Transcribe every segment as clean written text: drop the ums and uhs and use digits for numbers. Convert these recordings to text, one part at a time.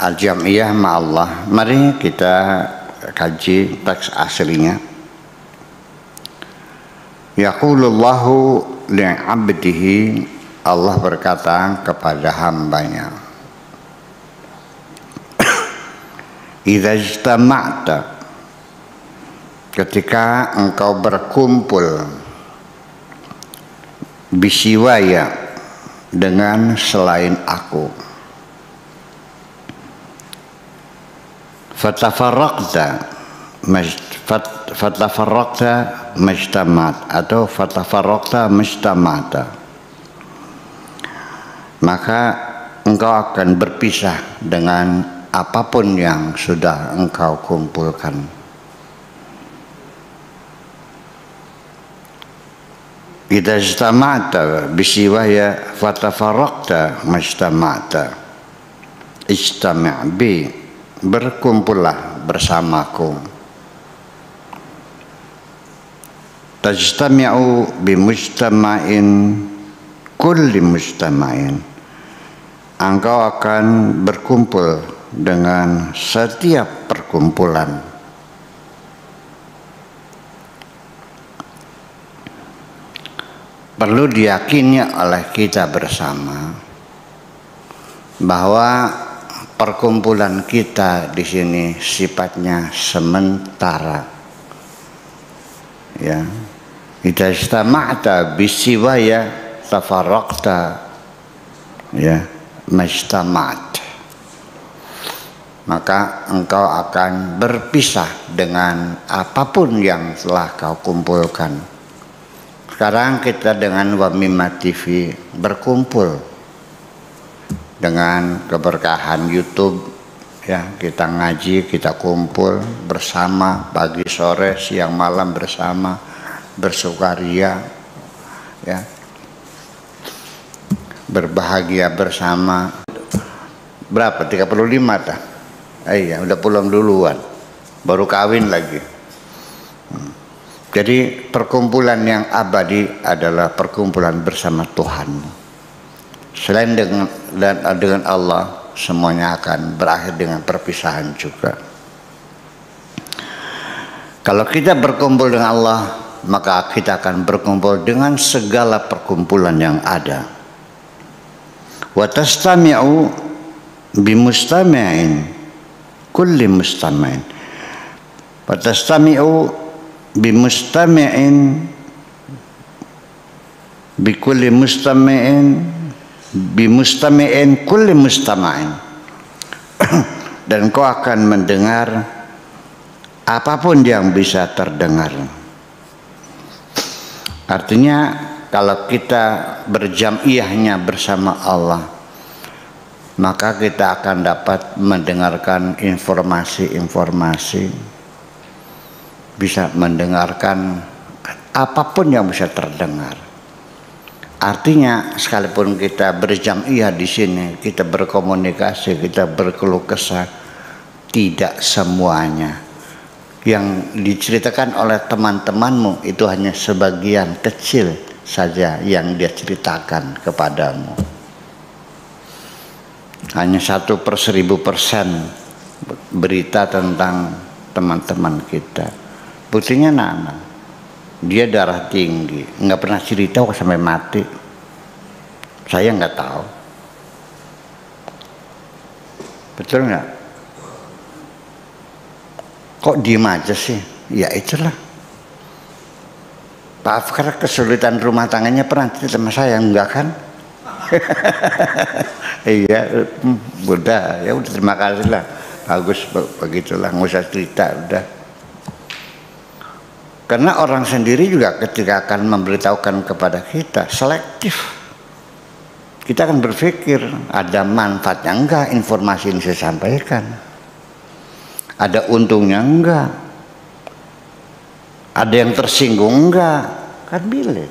Al-Jam'iyah Ma'allah. Mari kita kaji teks aslinya. Yaqulullahu li'abdihi, Allah berkata kepada hambanya, idza ijtama'ta, ketika engkau berkumpul, bisiwaya, dengan selain aku, fatafarraqta majtamat atau fatafarraqta majtamata, maka engkau akan berpisah dengan apapun yang sudah engkau kumpulkan. Idza ijtama'ta bisiwaya fatafarraqta majtamata, ijtami' bi, berkumpullah bersamaku. Tajtami'u bimujtama'in kulli mujtama'in, engkau akan berkumpul dengan setiap perkumpulan. Perlu diyakini oleh kita bersama bahwa perkumpulan kita di sini sifatnya sementara. Ya, idza istama'ta bisiwaya tafarraqta, ya, majtama'at, maka engkau akan berpisah dengan apapun yang telah kau kumpulkan. Sekarang kita dengan Wamima TV berkumpul dengan keberkahan YouTube, ya, kita ngaji, kita kumpul bersama pagi sore siang malam bersama, bersukaria, ya, berbahagia bersama. Berapa? 35 dah. Iya, udah pulang duluan, baru kawin lagi. Jadi perkumpulan yang abadi adalah perkumpulan bersama Tuhan. Selain dengan Allah, semuanya akan berakhir dengan perpisahan juga. Kalau kita berkumpul dengan Allah, maka kita akan berkumpul dengan segala perkumpulan yang ada. Wa tastami'u bimustami'in kulli mustami'in. Wa tastami'u bimustami'in bikulli mustami'in bimustami'in kulli mustama'in, dan kau akan mendengar apapun yang bisa terdengar. Artinya kalau kita berjam'iyahnya bersama Allah, maka kita akan dapat mendengarkan informasi-informasi, bisa mendengarkan apapun yang bisa terdengar. Artinya sekalipun kita berjam'iyah di sini, kita berkomunikasi, kita berkeluh kesah, tidak semuanya yang diceritakan oleh teman-temanmu itu hanya sebagian kecil saja yang dia ceritakan kepadamu. Hanya 1/1000% berita tentang teman-teman kita. Buktinya Nana, dia darah tinggi, nggak pernah cerita kok sampai mati. Saya nggak tahu, betul nggak? Kok diem aja sih? Ya itulah. Pak Afkar kesulitan rumah tangganya pernah cerita sama saya, enggak kan? Iya, udah, ya udah, terima kasih lah, bagus begitulah, nggak usah cerita udah. Karena orang sendiri juga ketika akan memberitahukan kepada kita selektif. Kita akan berpikir ada manfaatnya enggak informasi yang saya sampaikan, ada untungnya enggak, ada yang tersinggung enggak, kan pilih.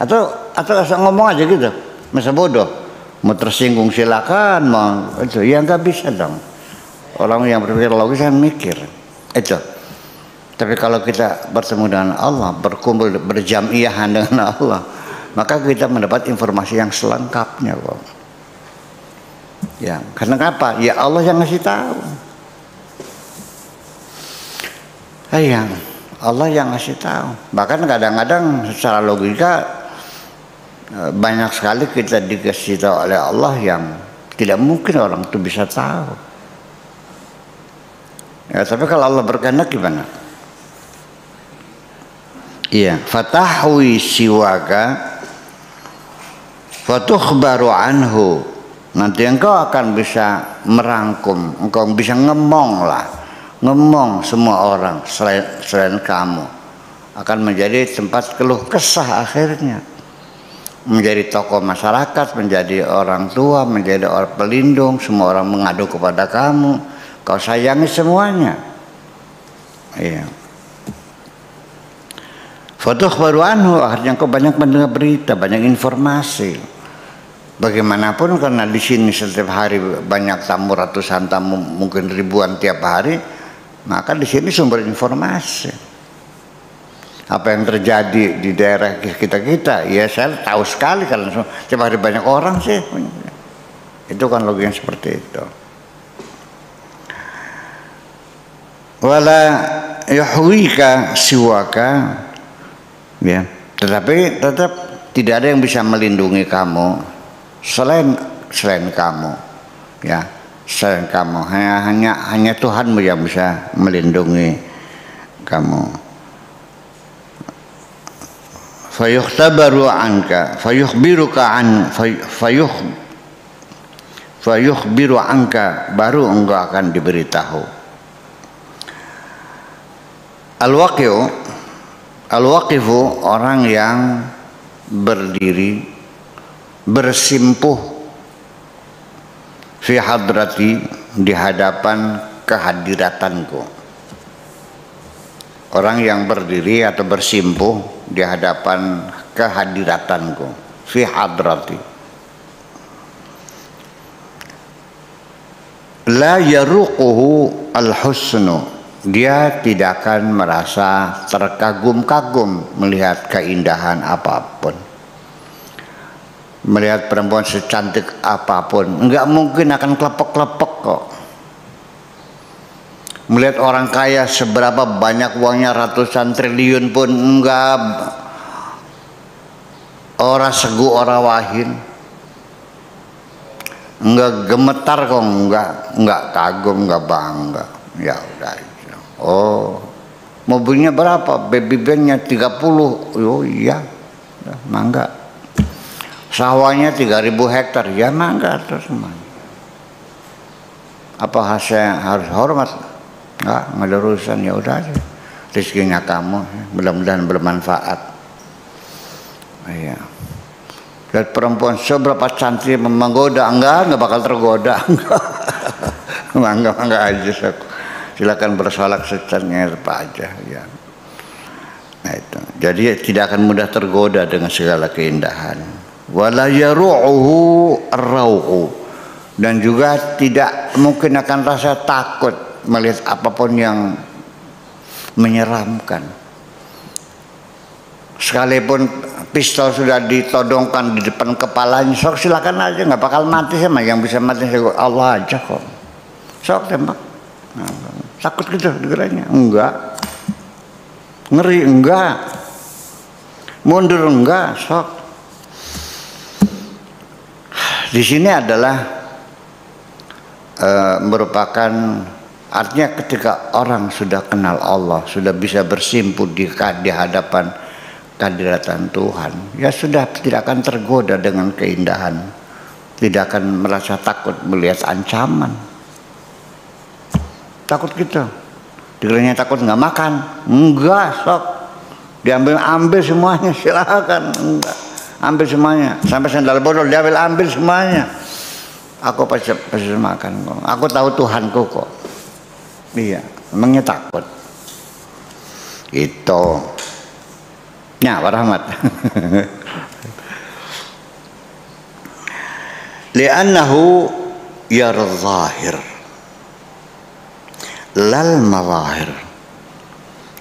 Atau asal ngomong aja gitu, masa bodoh, mau tersinggung silakan, mau itu ya enggak bisa dong. Orang yang berpikir logis kan mikir itu. Tapi kalau kita bertemu dengan Allah, berkumpul berjam'iyahan dengan Allah, maka kita mendapat informasi yang selengkapnya kok. Ya, karena apa? Ya Allah yang ngasih tahu. Iya, Allah yang ngasih tahu. Bahkan kadang-kadang secara logika banyak sekali kita dikasih tahu oleh Allah yang tidak mungkin orang itu bisa tahu. Ya, tapi kalau Allah berkehendak gimana? Iya, fatahwi siwaka fatukhbaru anhu. Nanti engkau akan bisa merangkum, engkau bisa ngemong semua orang selain kamu, akan menjadi tempat keluh kesah akhirnya, menjadi tokoh masyarakat, menjadi orang tua, menjadi orang pelindung, semua orang mengadu kepada kamu, kau sayangi semuanya. Iya. Fatukhbaru anhu, akhirnya kau banyak mendengar berita, banyak informasi. Bagaimanapun karena di sini setiap hari banyak tamu, ratusan tamu, mungkin ribuan tiap hari, maka di sini sumber informasi. Apa yang terjadi di daerah kita, ya saya tahu sekali karena tiap hari banyak orang sih. Itu kan logikanya seperti itu. Wala yuhwika siwaka, ya. Tetapi tetap tidak ada yang bisa melindungi kamu selain kamu, ya, selain kamu. Hanya Tuhanmu yang bisa melindungi kamu. Fayukhtabaru anka, fayukhbiru anka, baru engkau akan diberitahu. Al-waqifu, orang yang berdiri, bersimpuh fi hadrati, di hadapan kehadiratanku. Orang yang berdiri atau bersimpuh di hadapan kehadiratanku, fi hadrati. La yaruquhu al-husnu, dia tidak akan merasa terkagum-kagum melihat keindahan apapun, melihat perempuan secantik apapun, enggak mungkin akan klepek-klepek kok. Melihat orang kaya seberapa banyak uangnya, ratusan triliun pun enggak, ora segu ora wahin, enggak gemetar kok, enggak kagum, enggak bangga. Ya udah. Oh, mobilnya berapa? Baby bandnya 30. Oh iya, mangga. Sawahnya 3.000 hektar, ya mangga terus semuanya. Apa saya harus hormat? Enggak ada urusan, ya udah aja. Rezekinya kamu, mudah-mudahan bermanfaat. Iya. Lihat perempuan seberapa cantik menggoda, enggak bakal tergoda, enggak. Mangga aja. Silakan bersolak secangnya apa aja, ya. Nah itu. Jadi tidak akan mudah tergoda dengan segala keindahan. Wala yaru'uhu ar-rau'u, dan juga tidak mungkin akan rasa takut melihat apapun yang menyeramkan. Sekalipun pistol sudah ditodongkan di depan kepalanya, sok silakan aja, nggak bakal mati sama. Yang bisa mati Allah aja kok. Sok tembak. Nah, takut gitu dengerannya? Enggak. Ngeri enggak. Mundur enggak, sok. Di sini adalah merupakan artinya ketika orang sudah kenal Allah, sudah bisa bersimpuh di hadapan kehadiran Tuhan, ya sudah tidak akan tergoda dengan keindahan, tidak akan merasa takut melihat ancaman. Takut gitu, dikiranya takut nggak makan, enggak, sok diambil semuanya, silakan, enggak. Ambil semuanya, sampai sandal bodol dia ambil semuanya. Aku pasti makan kok. Aku tahu Tuhanku kok. Iya, memangnya takut. Itu. Ya, warahmat. Li'annahu yarzahir lal mazahir.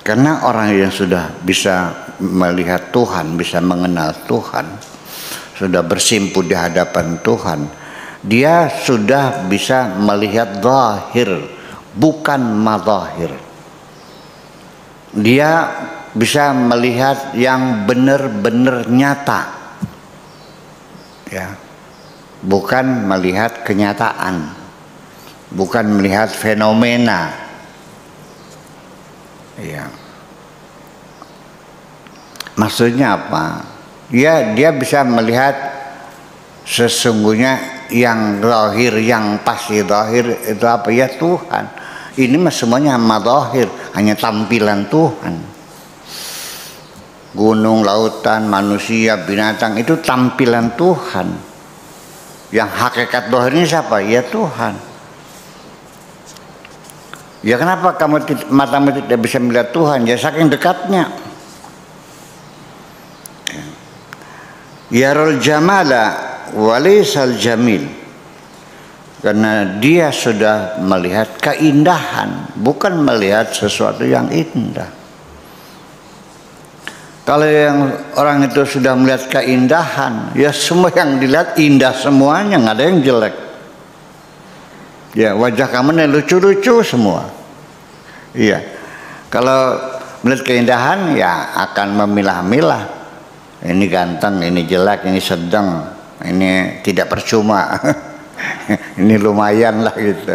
Karena orang yang sudah bisa melihat Tuhan, bisa mengenal Tuhan, sudah bersimpuh di hadapan Tuhan, Dia sudah bisa melihat zahir, bukan madzahir. Dia bisa melihat yang benar-benar nyata, ya, bukan melihat kenyataan, bukan melihat fenomena, ya. Maksudnya apa? Ya, dia bisa melihat sesungguhnya yang zahir, yang pasti zahir itu apa? Ya Tuhan. Ini mah semuanya madzahir, hanya tampilan Tuhan. Gunung, lautan, manusia, binatang itu tampilan Tuhan. Yang hakikat zahirnya siapa? Ya Tuhan. Ya kenapa matamu tidak bisa melihat Tuhan? Ya saking dekatnya. Yarul jamala walisal jamil, karena dia sudah melihat keindahan, bukan melihat sesuatu yang indah. Kalau yang orang itu sudah melihat keindahan, ya semua yang dilihat indah semuanya, nggak ada yang jelek. Ya wajah kamu nih lucu-lucu semua. Iya. Kalau melihat keindahan ya akan memilah-milah. Ini ganteng, ini jelek, ini sedang, ini tidak percuma. Ini lumayan lah gitu.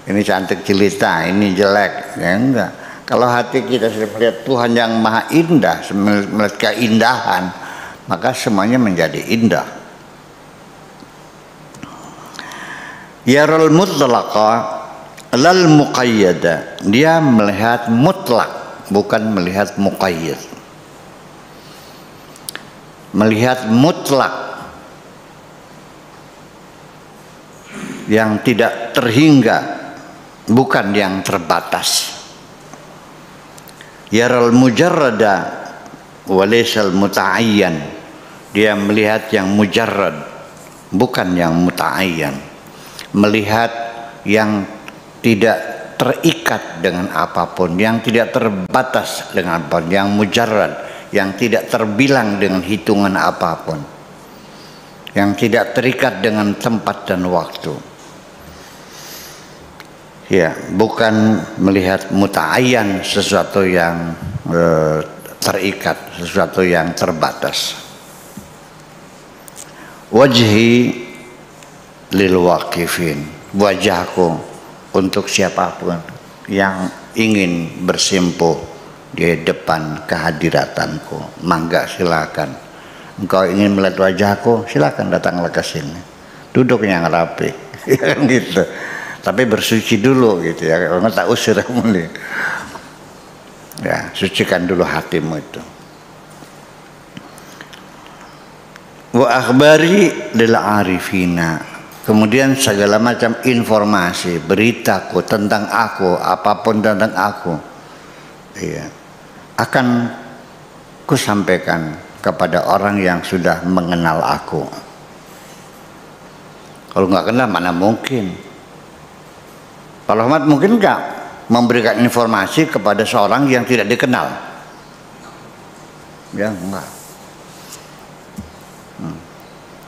Ini cantik jelita, ini jelek. Ya enggak. Kalau hati kita sudah melihat Tuhan yang maha indah, melihat keindahan, maka semuanya menjadi indah. Yarul mutlaqa lal muqayyada. Dia melihat mutlak, bukan melihat muqayyad. Melihat mutlak yang tidak terhingga, bukan yang terbatas. Yaral mujarrada walaysal muta'ayyan. Dia melihat yang mujarrad, bukan yang muta'ayyan. Melihat yang tidak terikat dengan apapun, yang tidak terbatas dengan apapun, yang mujarrad, yang tidak terbilang dengan hitungan apapun, yang tidak terikat dengan tempat dan waktu. Ya, bukan melihat muta'ayyan, sesuatu yang terikat, sesuatu yang terbatas. Wajhi lil waqifin. Wajahku untuk siapapun yang ingin bersimpuh di depan kehadiratanku, mangga silakan. Engkau ingin melihat wajahku, silakan datanglah ke sini. Duduknya yang rapi, gitu. Tapi bersuci dulu gitu ya, kalau tak usir kamu nih. Ya, sucikan dulu hatimu itu. Wa akhbari lil arifina. Kemudian segala macam informasi, beritaku tentang aku, apapun tentang aku, iya, akan kusampaikan kepada orang yang sudah mengenal aku. Kalau nggak kenal mana mungkin. Kalau Ahmad mungkin nggak memberikan informasi kepada seorang yang tidak dikenal? Ya enggak.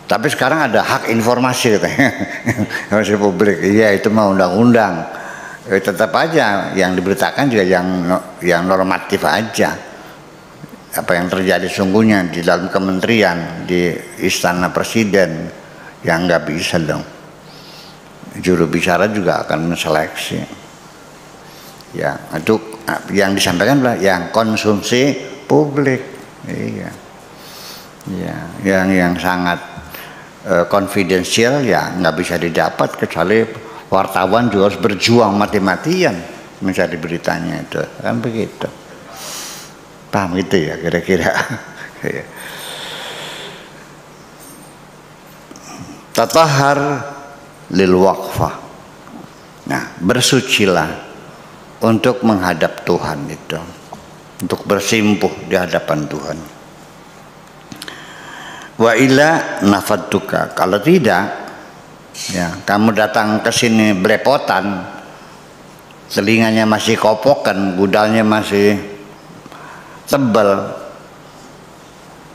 Tapi sekarang ada hak informasi katanya. Informasi publik. Iya itu mah undang-undang. Tetap aja yang diberitakan juga yang normatif aja. Apa yang terjadi sungguhnya di dalam kementerian, di istana presiden, yang nggak bisa dong. Juru bicara juga akan menseleksi. Ya, itu yang disampaikan adalah yang konsumsi publik. Iya. Ya, yang sangat konfidensial ya nggak bisa didapat kecuali wartawan juga harus berjuang mati-matian mencari beritanya itu. Kan begitu. Paham gitu ya kira-kira. Tatahhar lil waqfah. Nah, bersucilah untuk menghadap Tuhan itu, untuk bersimpuh di hadapan Tuhan. Wa illa nafadtuka. Kalau tidak, ya kamu datang ke sini belepotan, telinganya masih kopokan, gudalnya masih tebal,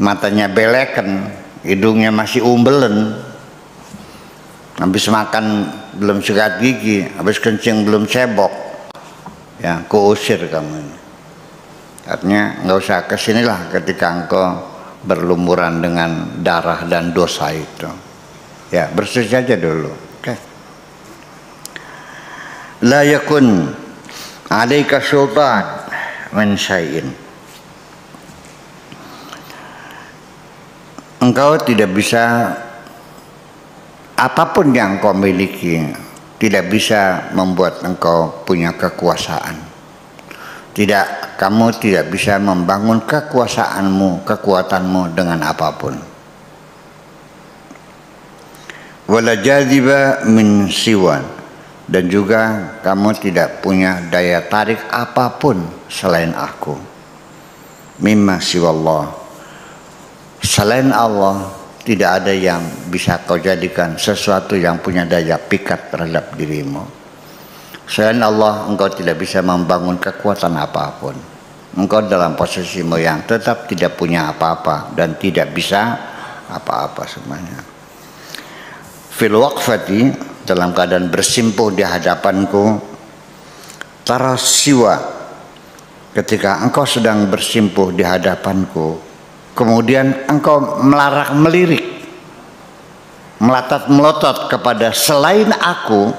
matanya belekan, hidungnya masih umbelen, habis makan belum sikat gigi, habis kencing belum cebok, ya kuusir kamu. Artinya nggak usah kesinilah ketika engkau berlumuran dengan darah dan dosa itu. Ya bersih saja dulu. Oke. La yakun alaika sultan min syai'in. Engkau tidak bisa, apapun yang kau miliki tidak bisa membuat engkau punya kekuasaan. Kamu tidak bisa membangun kekuasaanmu, kekuatanmu dengan apapun. Wala jadhiba min siwan, dan juga kamu tidak punya daya tarik apapun selain aku. Mimma siwallah, selain Allah tidak ada yang bisa kau jadikan sesuatu yang punya daya pikat terhadap dirimu. Selain Allah engkau tidak bisa membangun kekuatan apapun. Engkau dalam posisimu yang tetap tidak punya apa-apa dan tidak bisa apa-apa semuanya. Fil waqfati, dalam keadaan bersimpuh di hadapanku, tara siwa, ketika engkau sedang bersimpuh di hadapanku, kemudian engkau melirik, melatat melotot kepada selain aku,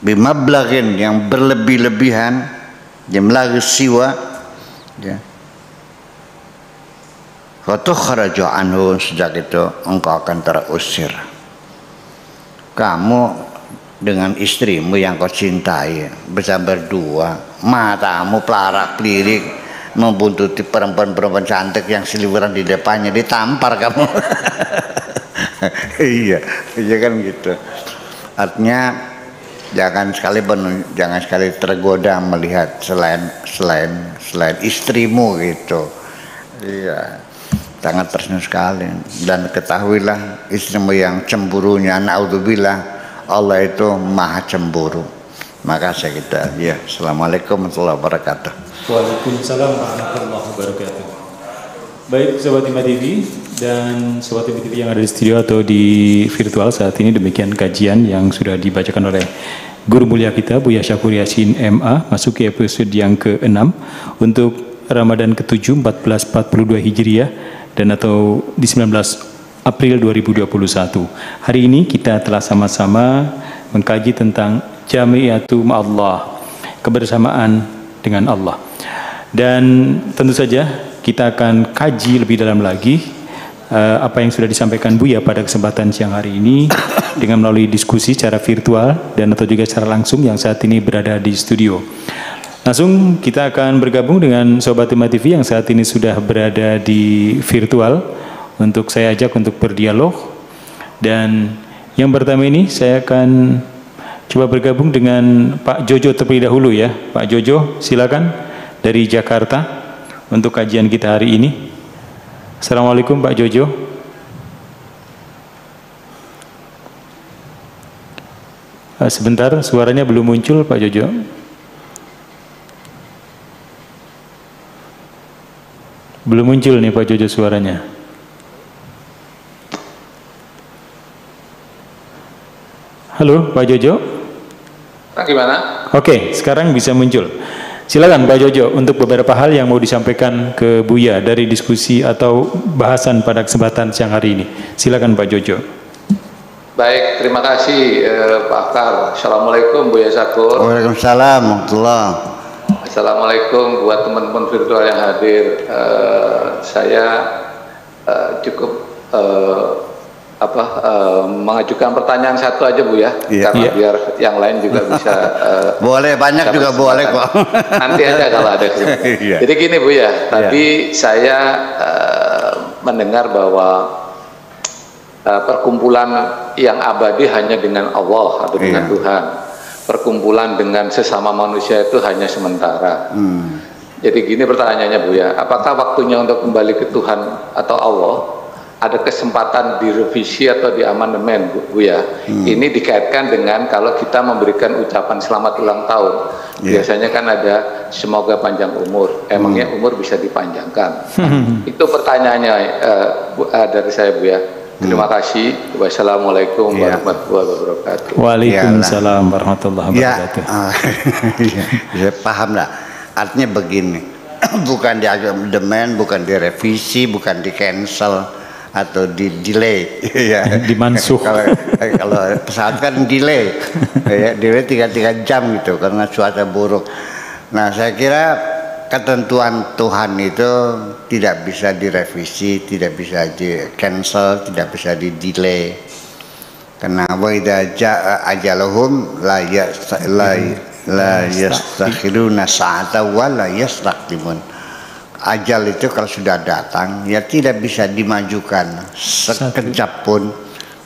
bimablagin yang berlebih-lebihan, jumlah siwa, ya. Fatukhraju anhu, sejak itu engkau akan terusir. Kamu dengan istrimu yang kau cintai bisa berdua, matamu pelarak-pelirik membuntuti perempuan-perempuan cantik yang seliweran di depannya, ditampar kamu. Iya kan gitu. Artinya jangan sekali tergoda melihat selain istrimu gitu. Iya, sangat tersenyum sekali. Dan ketahuilah istrimu yang cemburunya, naudzubillah, Allah itu maha cemburu. Maka saya kita, ya. Assalamualaikum warahmatullahi wabarakatuh. Waalaikumsalam warahmatullahi wabarakatuh. Baik Sobat Himma TV dan Sobat Himma TV yang ada di studio atau di virtual saat ini, demikian kajian yang sudah dibacakan oleh Guru Mulia kita Buya Syakur Yasin MA, masuk ke episode yang ke-6 untuk Ramadan ke-7 1442 Hijriah dan atau di 19 April 2021. Hari ini kita telah sama-sama mengkaji tentang Jami'atu Ma'allah, kebersamaan dengan Allah. Dan tentu saja kita akan kaji lebih dalam lagi apa yang sudah disampaikan Buya pada kesempatan siang hari ini dengan melalui diskusi secara virtual dan atau juga secara langsung yang saat ini berada di studio. Langsung kita akan bergabung dengan Sobat Himma TV yang saat ini sudah berada di virtual untuk saya ajak untuk berdialog. Dan yang pertama ini saya akan coba bergabung dengan Pak Jojo terlebih dahulu ya. Pak Jojo silakan dari Jakarta untuk kajian kita hari ini. Assalamualaikum Pak Jojo. Sebentar, suaranya belum muncul Pak Jojo. Belum muncul nih Pak Jojo suaranya. Halo Pak Jojo. Gimana? Oke, sekarang bisa muncul. Silakan Pak Jojo untuk beberapa hal yang mau disampaikan ke Buya dari diskusi atau bahasan pada kesempatan siang hari ini. Silakan Pak Jojo. Baik, terima kasih Pak Akar. Assalamualaikum Buya Syakur. Waalaikumsalam warahmatullahi. Assalamualaikum buat teman-teman virtual yang hadir. Saya cukup mengajukan pertanyaan satu aja Bu ya, karena biar yang lain juga bisa. Boleh, banyak juga boleh kok. Nanti aja kalau ada. Jadi gini Bu ya, tadi saya mendengar bahwa perkumpulan yang abadi hanya dengan Allah atau dengan Tuhan. Perkumpulan dengan sesama manusia itu hanya sementara. Jadi gini pertanyaannya Bu ya, apakah waktunya untuk kembali ke Tuhan atau Allah ada kesempatan direvisi atau diamandemen Bu ya? Ini dikaitkan dengan kalau kita memberikan ucapan selamat ulang tahun, biasanya kan ada semoga panjang umur. Emangnya umur bisa dipanjangkan? Itu pertanyaannya dari saya Bu ya. Terima kasih. Wassalamualaikum warahmatullahi wabarakatuh. Waalaikumsalam warahmatullahi wabarakatuh. Ya, paham lah. Artinya begini, bukan diamandemen, bukan direvisi, bukan di cancel atau di delay, ya. Dimansuh. Kalau pesawat kan delay, ya, delay 3 jam gitu karena cuaca buruk. Nah, saya kira ketentuan Tuhan itu tidak bisa direvisi, tidak bisa di cancel, tidak bisa di delay. Karena wa idza jaa ajaluhum la yastakhiruna sa'ata wa la yastaqdimun. Ajal itu kalau sudah datang ya tidak bisa dimajukan sekejap pun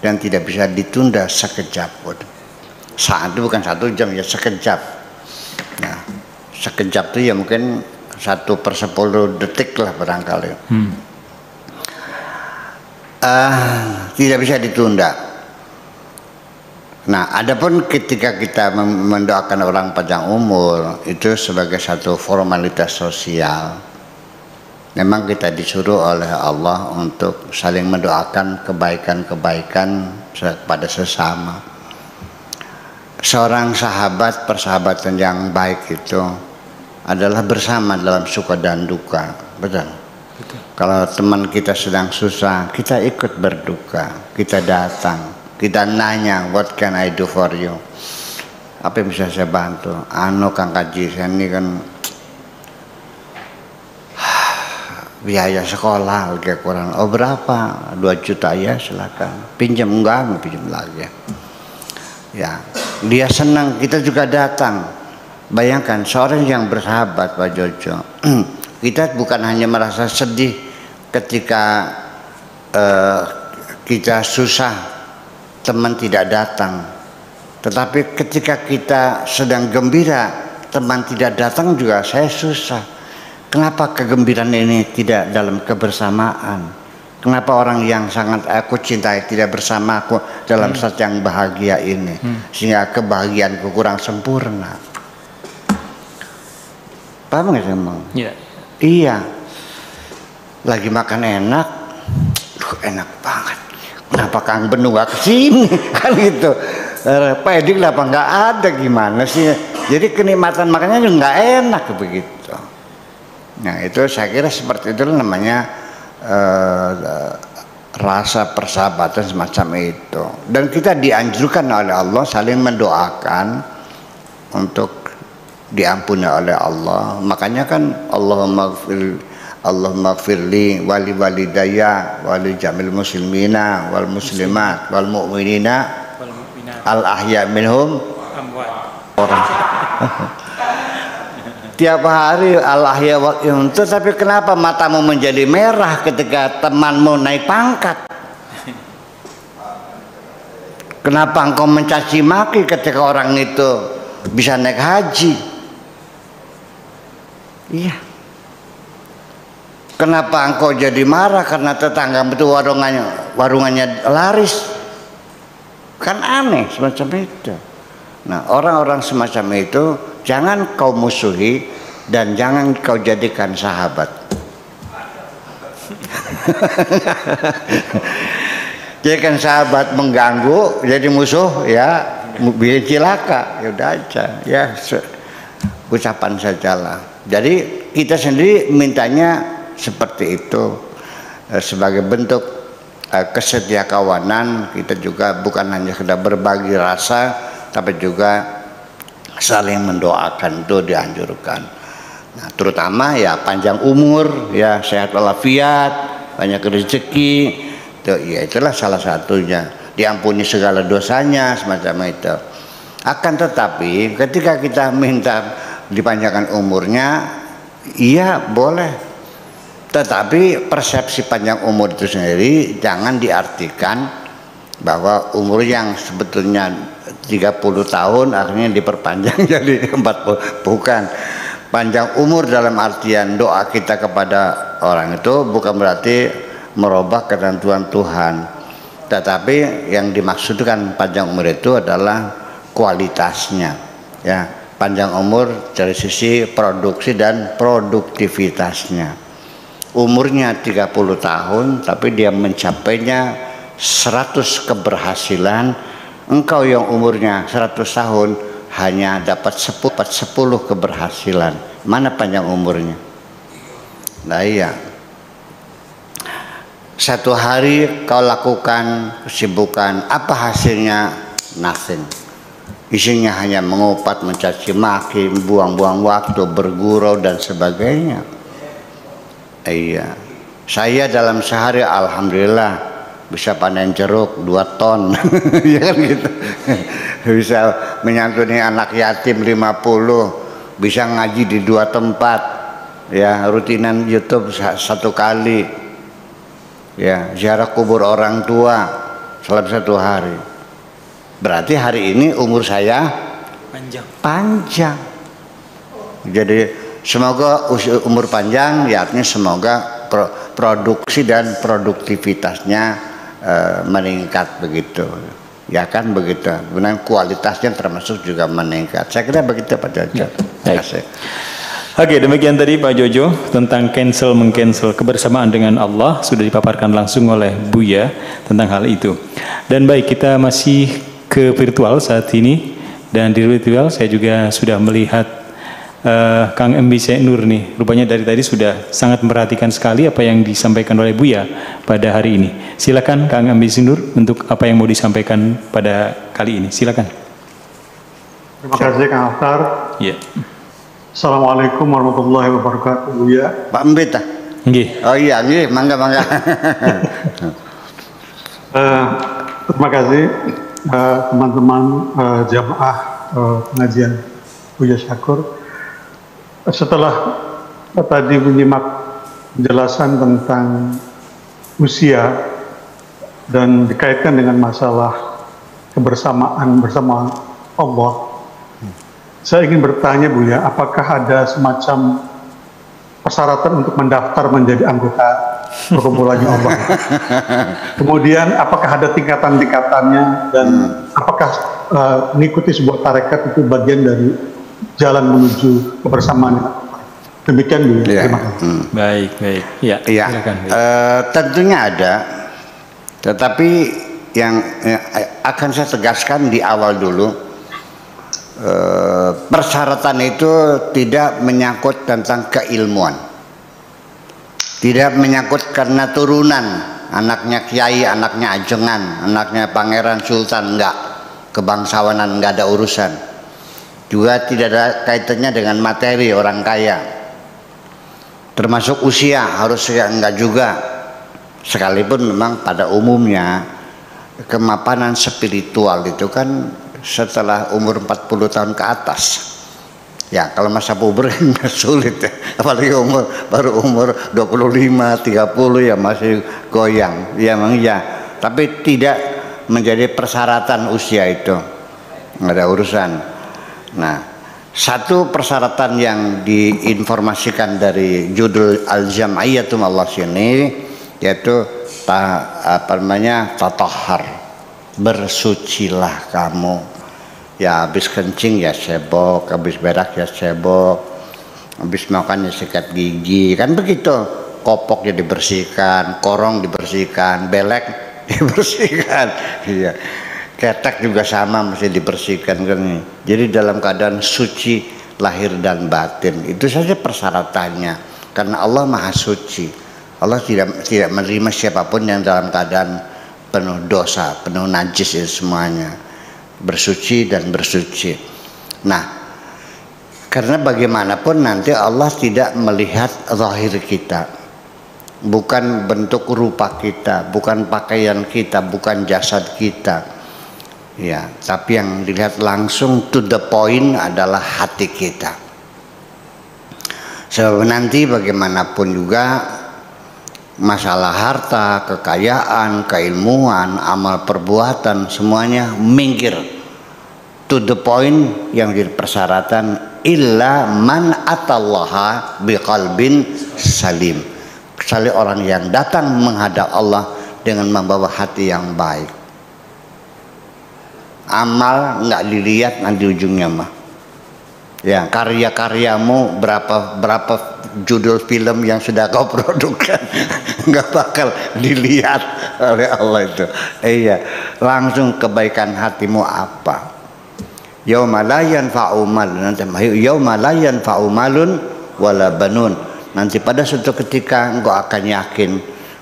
dan tidak bisa ditunda sekejap pun. Saat itu bukan 1 jam ya, sekejap. Nah, sekejap itu ya mungkin 1/10 detik lah barangkali. Tidak bisa ditunda. Nah, adapun ketika kita mendoakan orang panjang umur itu sebagai satu formalitas sosial, memang kita disuruh oleh Allah untuk saling mendoakan kebaikan-kebaikan pada sesama. Seorang sahabat, persahabatan yang baik itu adalah bersama dalam suka dan duka, betul? Kalau teman kita sedang susah, kita ikut berduka, kita datang, kita nanya, what can I do for you? Apa yang bisa saya bantu? Kang Kaji, saya ini kan biaya sekolah lagi kurang. Oh berapa? 2 juta ya, silakan. Pinjam enggak pinjam lagi. Ya, dia senang, kita juga datang. Bayangkan seorang yang bersahabat, Pak Jojo. Kita bukan hanya merasa sedih ketika kita susah, teman tidak datang, tetapi ketika kita sedang gembira, teman tidak datang juga saya susah. Kenapa kegembiraan ini tidak dalam kebersamaan? Kenapa orang yang sangat aku cintai tidak bersama aku dalam saat yang bahagia ini, sehingga kebahagiaanku kurang sempurna? Paham nggak sih, Bang? Iya. Lagi makan enak, enak banget. Kenapa Kang Benu gak kesini? Kan gitu. Pak Edik lah apa nggak ada, gimana sih? Jadi kenikmatan makannya juga nggak enak begitu. Nah itu saya kira seperti itu namanya rasa persahabatan semacam itu. Dan kita dianjurkan oleh Allah saling mendoakan untuk diampuni oleh Allah. Makanya kan Allahumma gfirli wali walidayya wali jamil muslimina wal muslimat wal mu'minina al ahya minhum orang. Tiap hari al ahya wal itu, tapi kenapa matamu menjadi merah ketika temanmu naik pangkat? Kenapa engkau mencaci maki ketika orang itu bisa naik haji? Iya. Kenapa engkau jadi marah karena tetangga itu warungannya laris? Kan aneh semacam itu. Nah, orang-orang semacam itu jangan kau musuhi dan jangan kau jadikan sahabat. Jadikan sahabat mengganggu, jadi musuh ya bikin cilaka. Ya udah aja, ya ucapan sajalah. Jadi kita sendiri mintanya seperti itu, sebagai bentuk kesetiakawanan. Kita juga bukan hanya sekedar berbagi rasa, tapi juga saling mendoakan, itu dianjurkan. Nah, terutama ya panjang umur, ya sehat walafiat, banyak rezeki, itu ya itulah salah satunya. Diampuni segala dosanya semacam itu. Akan tetapi ketika kita minta dipanjangkan umurnya, iya boleh. Tetapi persepsi panjang umur itu sendiri jangan diartikan bahwa umur yang sebetulnya 30 tahun akhirnya diperpanjang jadi 40. Bukan. Panjang umur dalam artian doa kita kepada orang itu bukan berarti merubah ketentuan Tuhan. Tetapi yang dimaksudkan panjang umur itu adalah kualitasnya. Ya, panjang umur dari sisi produksi dan produktivitasnya. Umurnya 30 tahun tapi dia mencapainya 100 keberhasilan, engkau yang umurnya 100 tahun hanya dapat 10 keberhasilan. Mana panjang umurnya? Nah iya. Satu hari kau lakukan kesibukan, apa hasilnya? Nothing. Isinya hanya mengupat, mencaci maki, buang-buang waktu, bergurau dan sebagainya. Iya. Saya dalam sehari alhamdulillah bisa panen jeruk 2 ton. Ya kan gitu. Bisa menyantuni anak yatim 50, bisa ngaji di 2 tempat. Ya, rutinan YouTube 1 kali. Ya, ziarah kubur orang tua selama 1 hari. Berarti hari ini umur saya panjang. Jadi semoga umur panjang, ya artinya semoga produksi dan produktivitasnya meningkat begitu. Ya kan begitu. Kemudian kualitasnya termasuk juga meningkat. Saya kira begitu Pak Jojo. Terima kasih. Oke, demikian tadi Pak Jojo tentang mengcancel kebersamaan dengan Allah, sudah dipaparkan langsung oleh Buya tentang hal itu. Dan baik, kita masih ke virtual saat ini, dan di virtual saya juga sudah melihat Kang MB Nur nih. Rupanya dari tadi sudah sangat memperhatikan sekali apa yang disampaikan oleh Buya pada hari ini. Silakan Kang MB Nur untuk apa yang mau disampaikan pada kali ini. Silakan. Terima kasih Kang Akhtar. Ya. Assalamualaikum warahmatullahi wabarakatuh, Buya. Pak Mbita. Nggih. Oh iya, nggih, mangga. Terima kasih teman-teman jamaah pengajian Buya Syakur. Setelah tadi menyimak penjelasan tentang usia dan dikaitkan dengan masalah kebersamaan bersama Allah, saya ingin bertanya Buya, apakah ada semacam persyaratan untuk mendaftar menjadi anggota perkumpulannya Allah? Kemudian apakah ada tingkatan-tingkatannya, dan apakah mengikuti sebuah tarekat itu bagian dari jalan menuju kebersamaan? Demikian Buya. Ya. Terima kasih. Baik. Ya. Iya. Tentunya ada. Tetapi yang akan saya tegaskan di awal dulu, persyaratan itu tidak menyangkut tentang keilmuan, tidak menyangkut karena turunan, anaknya kiai, anaknya ajengan, anaknya pangeran sultan, enggak, kebangsawanan enggak ada urusan. Juga tidak ada kaitannya dengan materi orang kaya, termasuk usia harus enggak juga, sekalipun memang pada umumnya kemapanan spiritual itu kan setelah umur 40 tahun ke atas. Ya, kalau masa puber kan sulit ya. Apalagi baru umur 25, 30 ya masih goyang. Ya memang ya. Tapi tidak menjadi persyaratan usia itu. Nggak ada urusan. Nah, satu persyaratan yang diinformasikan dari judul Al-Jam'iyatum Allah sini, yaitu tatahhar. Bersucilah kamu. Ya habis kencing ya sebok, habis berak ya sebok, habis makan ya sikat gigi, kan begitu. Kopoknya dibersihkan, korong dibersihkan, belek dibersihkan, iya. Ketek juga sama mesti dibersihkan kan. Jadi dalam keadaan suci lahir dan batin, itu saja persyaratannya. Karena Allah Maha Suci, Allah tidak menerima siapapun yang dalam keadaan penuh dosa, penuh najis itu semuanya. Bersuci dan bersuci. Nah, karena bagaimanapun nanti Allah tidak melihat zahir kita, bukan bentuk rupa kita, bukan pakaian kita, bukan jasad kita, ya. Tapi yang dilihat langsung to the point adalah hati kita. Sebab nanti bagaimanapun juga masalah harta, kekayaan, keilmuan, amal perbuatan, semuanya minggir. To the point yang jadi persyaratan, illa man atallaha biqalbin salim. Kecuali orang yang datang menghadap Allah dengan membawa hati yang baik. Amal nggak dilihat nanti ujungnya mah. Ya, karya-karyamu berapa judul film yang sudah kau produksikan nggak bakal dilihat oleh Allah itu. Iya, langsung kebaikan hatimu apa? Yauma la yanfa'u malun, yauma la yanfa'u malun wala banun. Nanti pada suatu ketika engkau akan yakin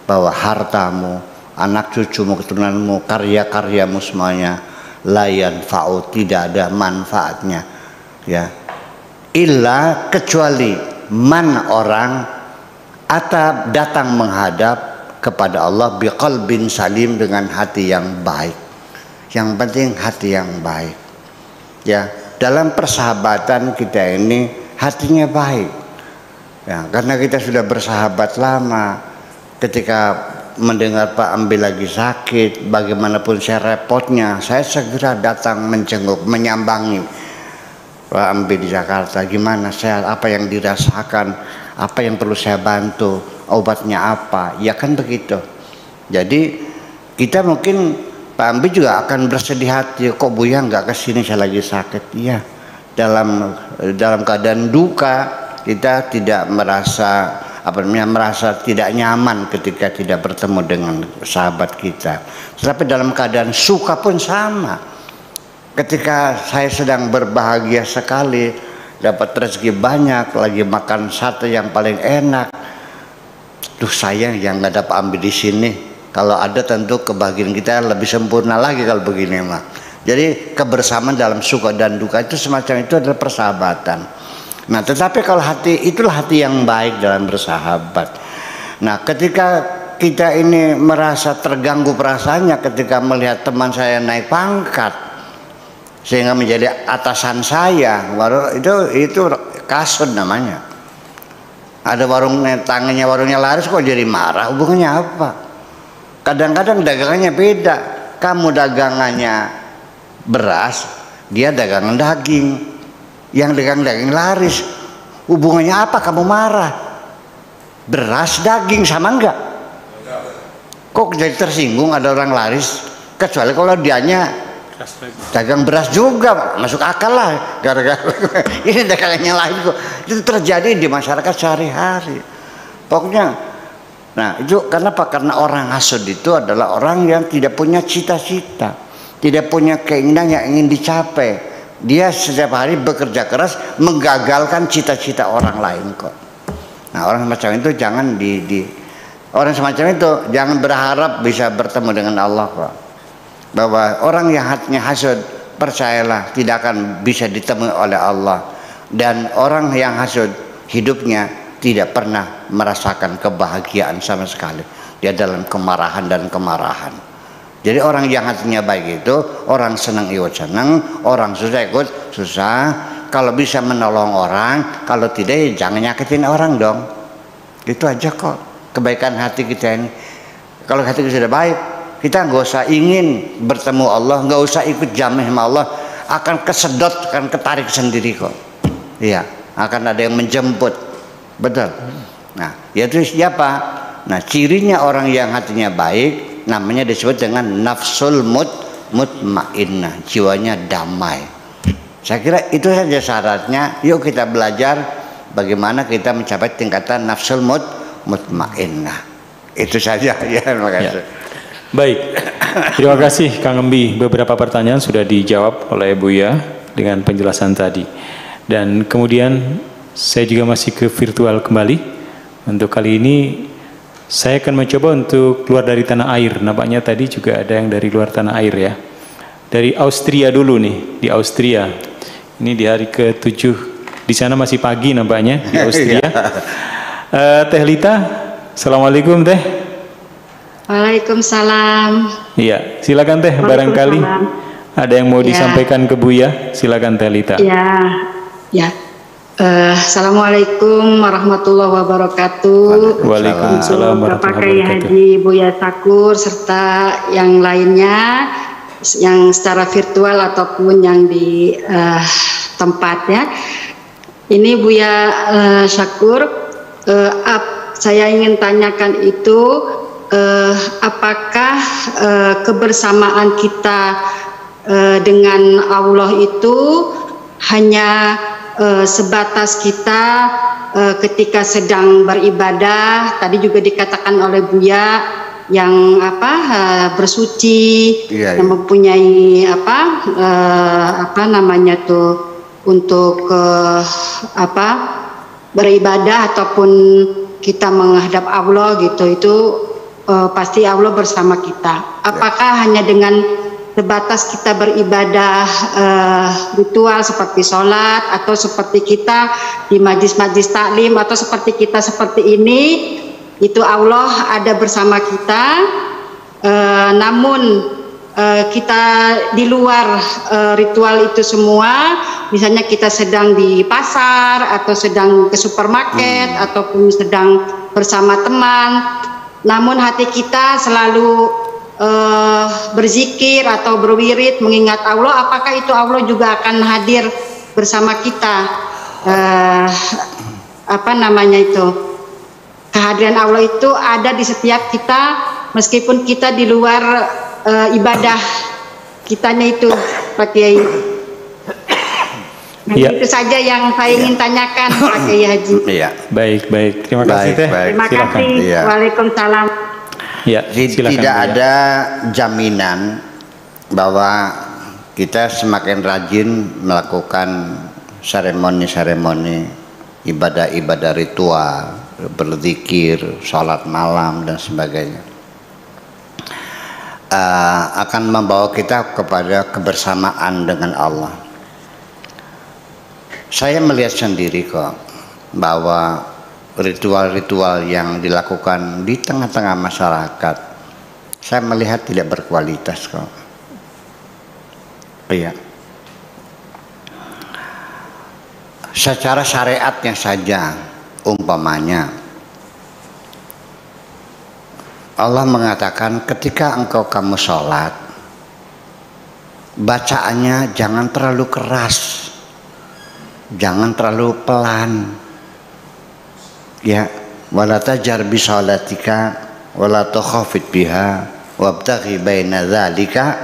bahwa hartamu, anak cucumu, keturunanmu, karya-karyamu semuanya la yanfa'u, tidak ada manfaatnya, ya. Illa, kecuali man, orang atau datang menghadap kepada Allah biqalbin salim, dengan hati yang baik. Yang penting hati yang baik, ya. Dalam persahabatan kita ini hatinya baik, ya, karena kita sudah bersahabat lama. Ketika mendengar Pak Ambi lagi sakit, bagaimanapun saya repotnya, saya segera datang menjenguk, menyambangi Pak Ambi di Jakarta. Gimana sehat, apa yang dirasakan, apa yang perlu saya bantu, obatnya apa, ya kan begitu. Jadi kita mungkin Pak Ambi juga akan bersedih hati, kok Buya nggak kesini, saya lagi sakit. Iya, dalam keadaan duka kita tidak merasa merasa tidak nyaman ketika tidak bertemu dengan sahabat kita. Tetapi dalam keadaan suka pun sama. Ketika saya sedang berbahagia sekali, dapat rezeki banyak, lagi makan sate yang paling enak, duh sayang yang nggak dapat ambil di sini. Kalau ada tentu kebahagiaan kita lebih sempurna lagi kalau begini mah. Jadi kebersamaan dalam suka dan duka itu semacam itu adalah persahabatan. Nah, tetapi kalau hati, itulah hati yang baik dalam bersahabat. Nah, ketika kita ini merasa terganggu perasaannya ketika melihat teman saya naik pangkat sehingga menjadi atasan saya, itu kasut namanya. Ada warung tangannya, warungnya laris kok jadi marah, hubungannya apa? Kadang-kadang dagangannya beda. Kamu dagangannya beras, dia dagangan daging. Yang dagang daging laris, hubungannya apa kamu marah? Beras daging sama enggak? Kok jadi tersinggung ada orang laris? Kecuali kalau dianya dagang beras juga, masuk akal lah. Gara-gara ini dagangannya lain kok. Itu terjadi di masyarakat sehari-hari. Pokoknya, nah itu kenapa? Karena orang hasud itu adalah orang yang tidak punya cita-cita, tidak punya keinginan yang ingin dicapai. Dia setiap hari bekerja keras menggagalkan cita-cita orang lain kok. Nah, orang semacam itu jangan orang semacam itu jangan berharap bisa bertemu dengan Allah kok. Bahwa orang yang hatinya hasud, percayalah tidak akan bisa ditemui oleh Allah. Dan orang yang hasud hidupnya tidak pernah merasakan kebahagiaan sama sekali. Dia dalam kemarahan dan kemarahan. Jadi orang yang hatinya baik itu orang senang ikut senang, orang susah ikut susah. Kalau bisa menolong orang, kalau tidak ya jangan nyakitin orang dong. Itu aja kok kebaikan hati kita ini. Kalau hati kita sudah baik, kita nggak usah ingin bertemu Allah, nggak usah ikut jamah sama Allah, akan kesedot, akan ketarik sendiri kok. Iya, akan ada yang menjemput, betul. Nah, yaitu siapa? Nah, cirinya orang yang hatinya baik, namanya disebut dengan nafsul mutmainnah, jiwanya damai. Saya kira itu saja syaratnya. Yuk kita belajar bagaimana kita mencapai tingkatan nafsul mutmainnah. Itu saja ya, terima kasih. Ya. Baik, terima kasih Kang Embi. Beberapa pertanyaan sudah dijawab oleh Buya dengan penjelasan tadi. Dan kemudian saya juga masih ke virtual kembali. Untuk kali ini saya akan mencoba untuk keluar dari tanah air. Nampaknya tadi juga ada yang dari luar tanah air ya. Dari Austria dulu nih, di Austria. Ini di hari ke-7. Di sana masih pagi nampaknya di Austria. Teh Lita, Assalamualaikum Teh. Waalaikumsalam. Iya, silakan Teh. Barangkali ada yang mau disampaikan ke Buya. Silakan Teh Lita. Ya. Assalamualaikum warahmatullahi wabarakatuh. Waalaikumsalam warahmatullahi wabarakatuh. Haji Buya Syakur serta yang lainnya yang secara virtual ataupun yang di tempat ya. Ini Buya Syakur, saya ingin tanyakan itu. Apakah kebersamaan kita dengan Allah itu hanya sebatas kita ketika sedang beribadah. Tadi juga dikatakan oleh Buya yang bersuci, yang mempunyai apa namanya tuh untuk beribadah ataupun kita menghadap Allah gitu, itu pasti Allah bersama kita. Apakah hanya dengan sebatas kita beribadah ritual seperti sholat, atau seperti kita di majlis-majlis taklim, atau seperti kita seperti ini, itu Allah ada bersama kita, namun kita di luar ritual itu semua, misalnya kita sedang di pasar atau sedang ke supermarket ataupun sedang bersama teman, namun hati kita selalu berzikir atau berwirid mengingat Allah, apakah itu Allah juga akan hadir bersama kita? Apa namanya itu? Kehadiran Allah itu ada di setiap kita, meskipun kita di luar ibadah kitanya itu, Pak Kiai. Ya. Itu saja yang saya ingin tanyakan, Pak Kiai Haji. Iya. Baik. Terima kasih Teh. Terima kasih. Iya. Waalaikumsalam. Ya, silakan, Tidak Bu, ya. ada jaminan bahwa kita semakin rajin melakukan seremoni-seremoni, ibadah-ibadah ritual, berzikir, sholat malam dan sebagainya, akan membawa kita kepada kebersamaan dengan Allah. Saya melihat sendiri kok bahwa ritual-ritual yang dilakukan di tengah-tengah masyarakat, saya melihat tidak berkualitas kok. Iya. Secara syariatnya saja, umpamanya Allah mengatakan ketika kamu sholat, bacaannya jangan terlalu keras, jangan terlalu pelan. Ya, wala tajar bi sholatika wala tukhafit biha wabtaghi baina dzalika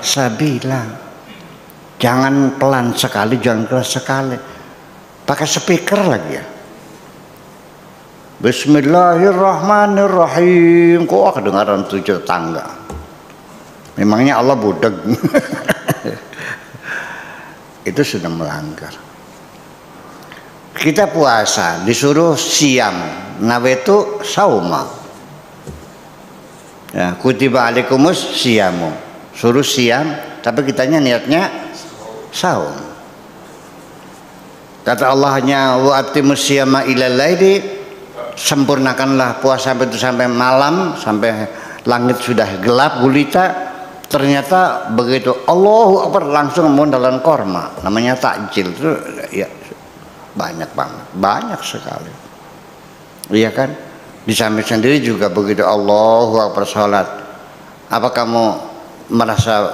sabila. Jangan pelan sekali, jangan keras sekali. Pakai speaker lagi ya. Bismillahirrahmanirrahim. Kok kedengaran tuh tetangga? Memangnya Allah budeg? Itu sudah melanggar. Kita puasa disuruh siam, nawaitu sauma. Ya, kutiba alaikumus siamu. Suruh siam, tapi kitanya niatnya saum. Kata Allahnya wa atimus siyama ilal laili, sempurnakanlah puasa itu sampai malam, sampai langit sudah gelap gulita. Ternyata begitu Allahu Akbar langsung mundalan korma, namanya takjil. Itu ya banyak sekali. Iya kan? Di samping sendiri juga begitu Allahu Akbar sholat. Apa kamu merasa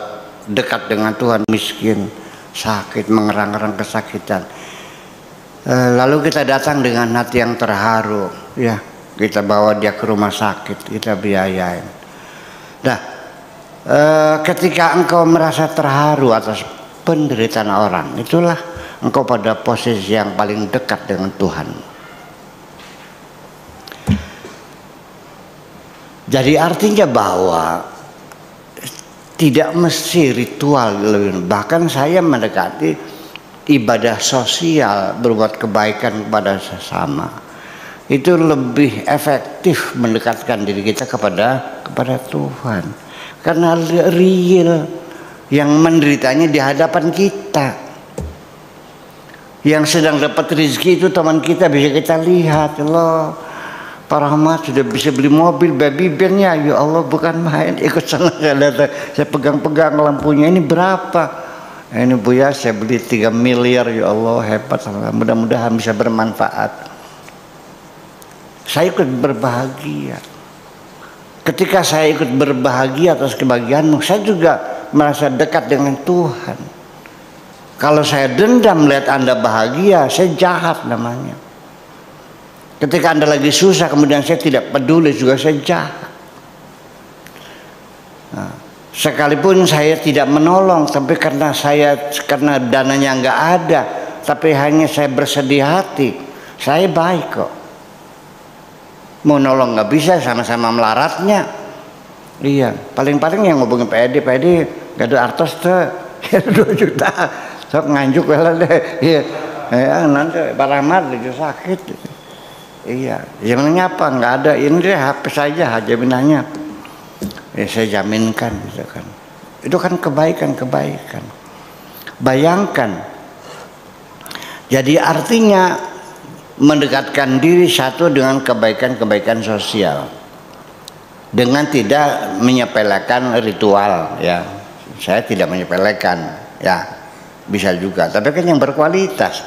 dekat dengan Tuhan? Miskin, sakit, mengerang-erang kesakitan, lalu kita datang dengan hati yang terharu, ya kita bawa dia ke rumah sakit, kita biayain. Nah, ketika engkau merasa terharu atas penderitaan orang, itulah engkau pada posisi yang paling dekat dengan Tuhan. Jadi artinya bahwa tidak mesti ritual, bahkan saya mendekati ibadah sosial, berbuat kebaikan kepada sesama, itu lebih efektif mendekatkan diri kita kepada Tuhan, karena real yang menderitanya di hadapan kita. Yang sedang dapat rezeki itu teman kita, bisa kita lihat, Allah Pak Rahmat sudah bisa beli mobil, baby bandnya, ya Allah bukan main. Ikut sana saya pegang-pegang lampunya, ini berapa? Ini Buya saya beli 3 miliar, ya Allah hebat, mudah-mudahan bisa bermanfaat. Saya ikut berbahagia. Ketika saya ikut berbahagia atas kebahagiaanmu, saya juga merasa dekat dengan Tuhan. Kalau saya dendam melihat Anda bahagia, saya jahat namanya. Ketika Anda lagi susah kemudian saya tidak peduli, juga saya jahat. Nah, Sekalipun saya tidak menolong, tapi karena dananya nggak ada, tapi hanya saya bersedih hati, saya baik kok. Mau nolong nggak bisa, sama-sama melaratnya. Iya, paling-paling yang ngubungin PD gak ada artos tuh, 2 juta, sok nganjuk lah deh. Iya, ya, nanti Paramat itu sakit. Iya, jaminannya apa? Nggak ada, ini deh HP saja jaminannya. Ya, saya jaminkan gitu kan. Itu kan kebaikan. Bayangkan. Jadi artinya mendekatkan diri satu dengan kebaikan sosial. Dengan tidak menyepelekan ritual ya. Saya tidak menyepelekan ya. Bisa juga, tapi kan yang berkualitas.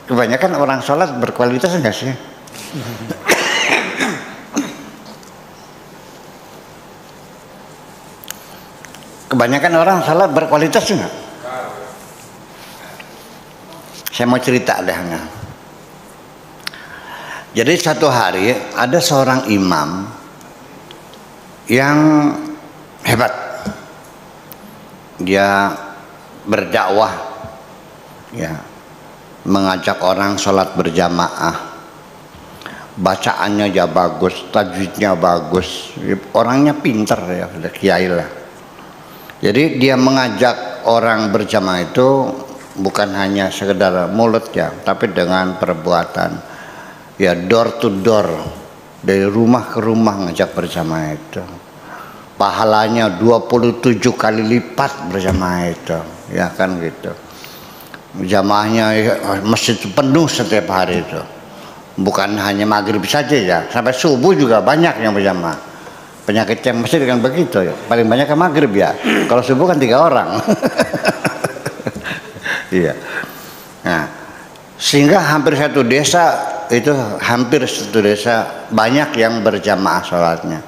Kebanyakan orang sholat berkualitas enggak sih? Kebanyakan orang salat berkualitas juga. Saya mau cerita deh. Jadi satu hari ada seorang imam yang hebat. Dia berdakwah, ya, mengajak orang sholat berjamaah. Bacaannya aja bagus, tajwidnya bagus, orangnya pinter ya, udah kiai lah. Jadi dia mengajak orang berjamaah itu bukan hanya sekedar mulut ya, tapi dengan perbuatan. Ya, door to door, dari rumah ke rumah ngajak berjamaah itu. Pahalanya 27 kali lipat berjamaah itu, ya kan gitu. Jamaahnya masjid penuh setiap hari itu. Bukan hanya maghrib saja ya, sampai subuh juga banyak yang berjamaah. Penyakit yang mesti dengan begitu ya. Paling banyak ke maghrib ya. Kalau subuh kan 3 orang. Iya. Nah, sehingga hampir satu desa banyak yang berjamaah sholatnya.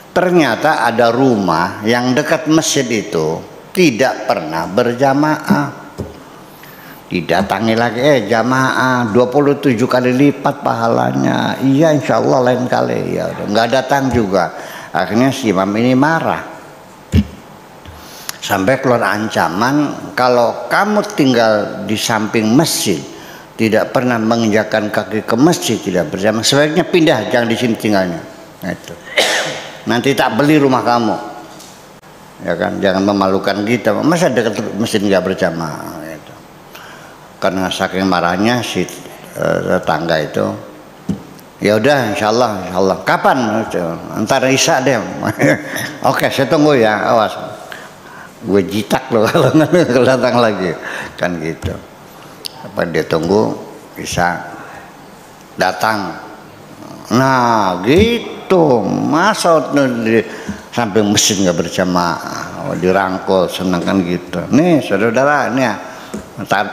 Ternyata ada rumah yang dekat masjid itu tidak pernah berjamaah. Didatangi lagi, jamaah 27 kali lipat pahalanya. Iya, insya Allah lain kali ya. Nggak datang juga. Akhirnya si imam ini marah, sampai keluar ancaman, kalau kamu tinggal di samping masjid, tidak pernah menginjakkan kaki ke masjid, tidak berjamaah, sebaiknya pindah, jangan di sini tinggalnya. Nah, itu. Nanti tak beli rumah kamu, ya kan? Jangan memalukan kita. Masa dekat masjid nggak berjamaah? Gitu. Karena saking marahnya si tetangga itu. Ya udah, insya Allah. Kapan? Antara Isya deh. Oke, saya tunggu ya. Awas, gue jitak loh kalau datang lagi. Kan gitu. Apa dia tunggu Isya datang. Nah, gitu. Masa sampai mesin nggak berjamaah, dirangkul, senang kan gitu. Nih, saudara, ini ya,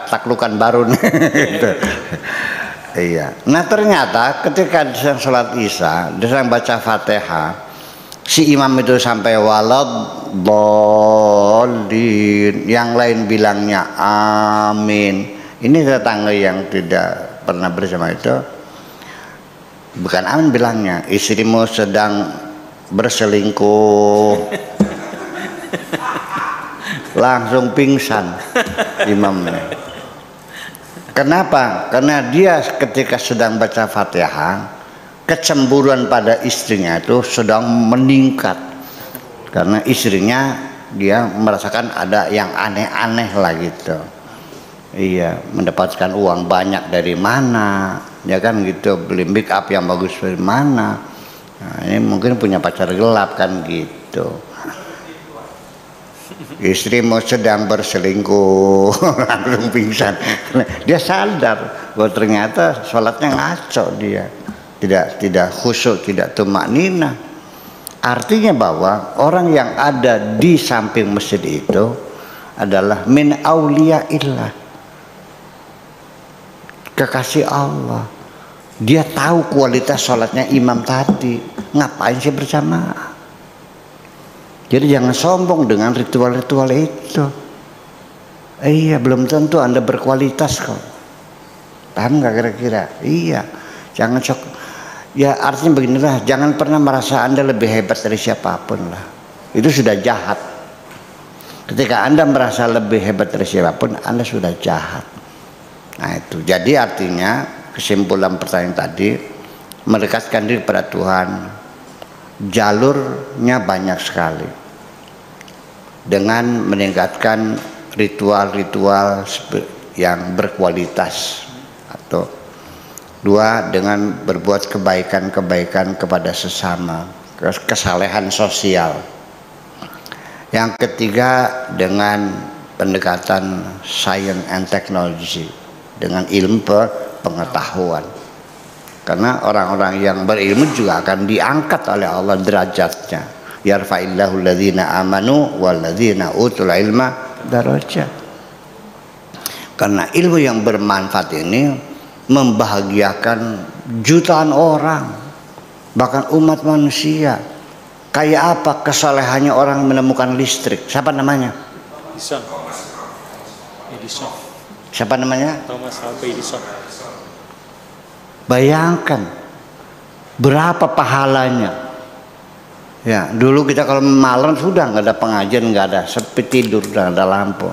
taklukan baru nih. Gitu. Iya. Nah ternyata ketika sedang sholat Isya, sedang baca Fatihah, si imam itu sampai waladhdallin, yang lain bilangnya amin. Ini tetangga yang tidak pernah bersama itu, bukan amin bilangnya, istrimu sedang berselingkuh. Langsung pingsan imamnya. Kenapa? Karena dia ketika sedang baca Fatihah, kecemburuan pada istrinya itu sedang meningkat. Karena istrinya dia merasakan ada yang aneh-aneh lah gitu. Iya, mendapatkan uang banyak dari mana, ya kan gitu, beli make up yang bagus dari mana. Nah, ini mungkin punya pacar gelap kan gitu. Istrimu sedang berselingkuh, langsung pingsan. Dia sadar bahwa ternyata sholatnya ngaco, dia tidak khusyuk, tidak tumakninah. Artinya bahwa orang yang ada di samping masjid itu adalah min auliyaillah, kekasih Allah. Dia tahu kualitas sholatnya imam tadi, ngapain sih berjamaah? Jadi jangan sombong dengan ritual-ritual itu. Iya, belum tentu Anda berkualitas kok. Paham nggak kira-kira? Iya, jangan sok. Ya artinya beginilah, jangan pernah merasa Anda lebih hebat dari siapapun lah. itu sudah jahat. Ketika Anda merasa lebih hebat dari siapapun, Anda sudah jahat. Nah itu, jadi artinya kesimpulan pertanyaan tadi, mendekatkan diri pada Tuhan, jalurnya banyak sekali. Dengan meningkatkan ritual-ritual yang berkualitas, atau dua, dengan berbuat kebaikan-kebaikan kepada sesama, kesalehan sosial. Yang ketiga, dengan pendekatan science and technology, dengan ilmu pengetahuan. Karena orang-orang yang berilmu juga akan diangkat oleh Allah derajatnya. Yarfa'illahu alladhina amanu walladhina utul ilma darajat. Karena ilmu yang bermanfaat ini membahagiakan jutaan orang, bahkan umat manusia. Kayak apa kesalehannya orang menemukan listrik? Siapa namanya? Edison. Siapa namanya? Thomas Alva Edison. Bayangkan berapa pahalanya. Ya, dulu kita kalau malam sudah nggak ada pengajian, nggak ada, sepi, tidur, nggak ada lampu.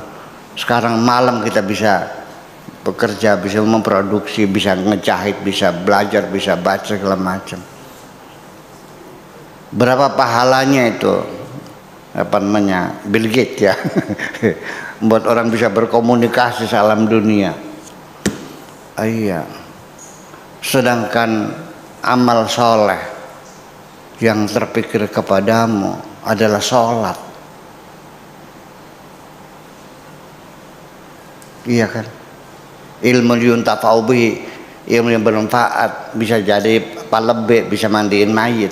Sekarang malam kita bisa bekerja, bisa memproduksi, bisa ngejahit, bisa belajar, bisa baca segala macam. Berapa pahalanya itu? Apa namanya? Bill Gates ya. Buat orang bisa berkomunikasi salam dunia. Iya. Sedangkan amal soleh yang terpikir kepadamu adalah sholat. Iya kan? Ilmu yuntafa'u bihi, ilmu yang bermanfaat, bisa jadi palebe, bisa mandiin mayit.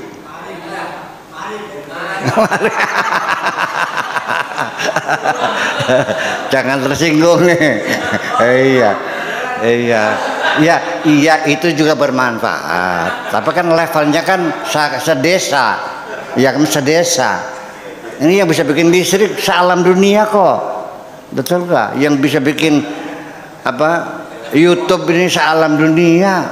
Jangan tersinggung nih. Iya, itu juga bermanfaat. Tapi kan levelnya kan sedesa, ya kan sedesa. Ini yang bisa bikin listrik sealam dunia kok, betul gak? Yang bisa bikin apa YouTube ini sealam dunia,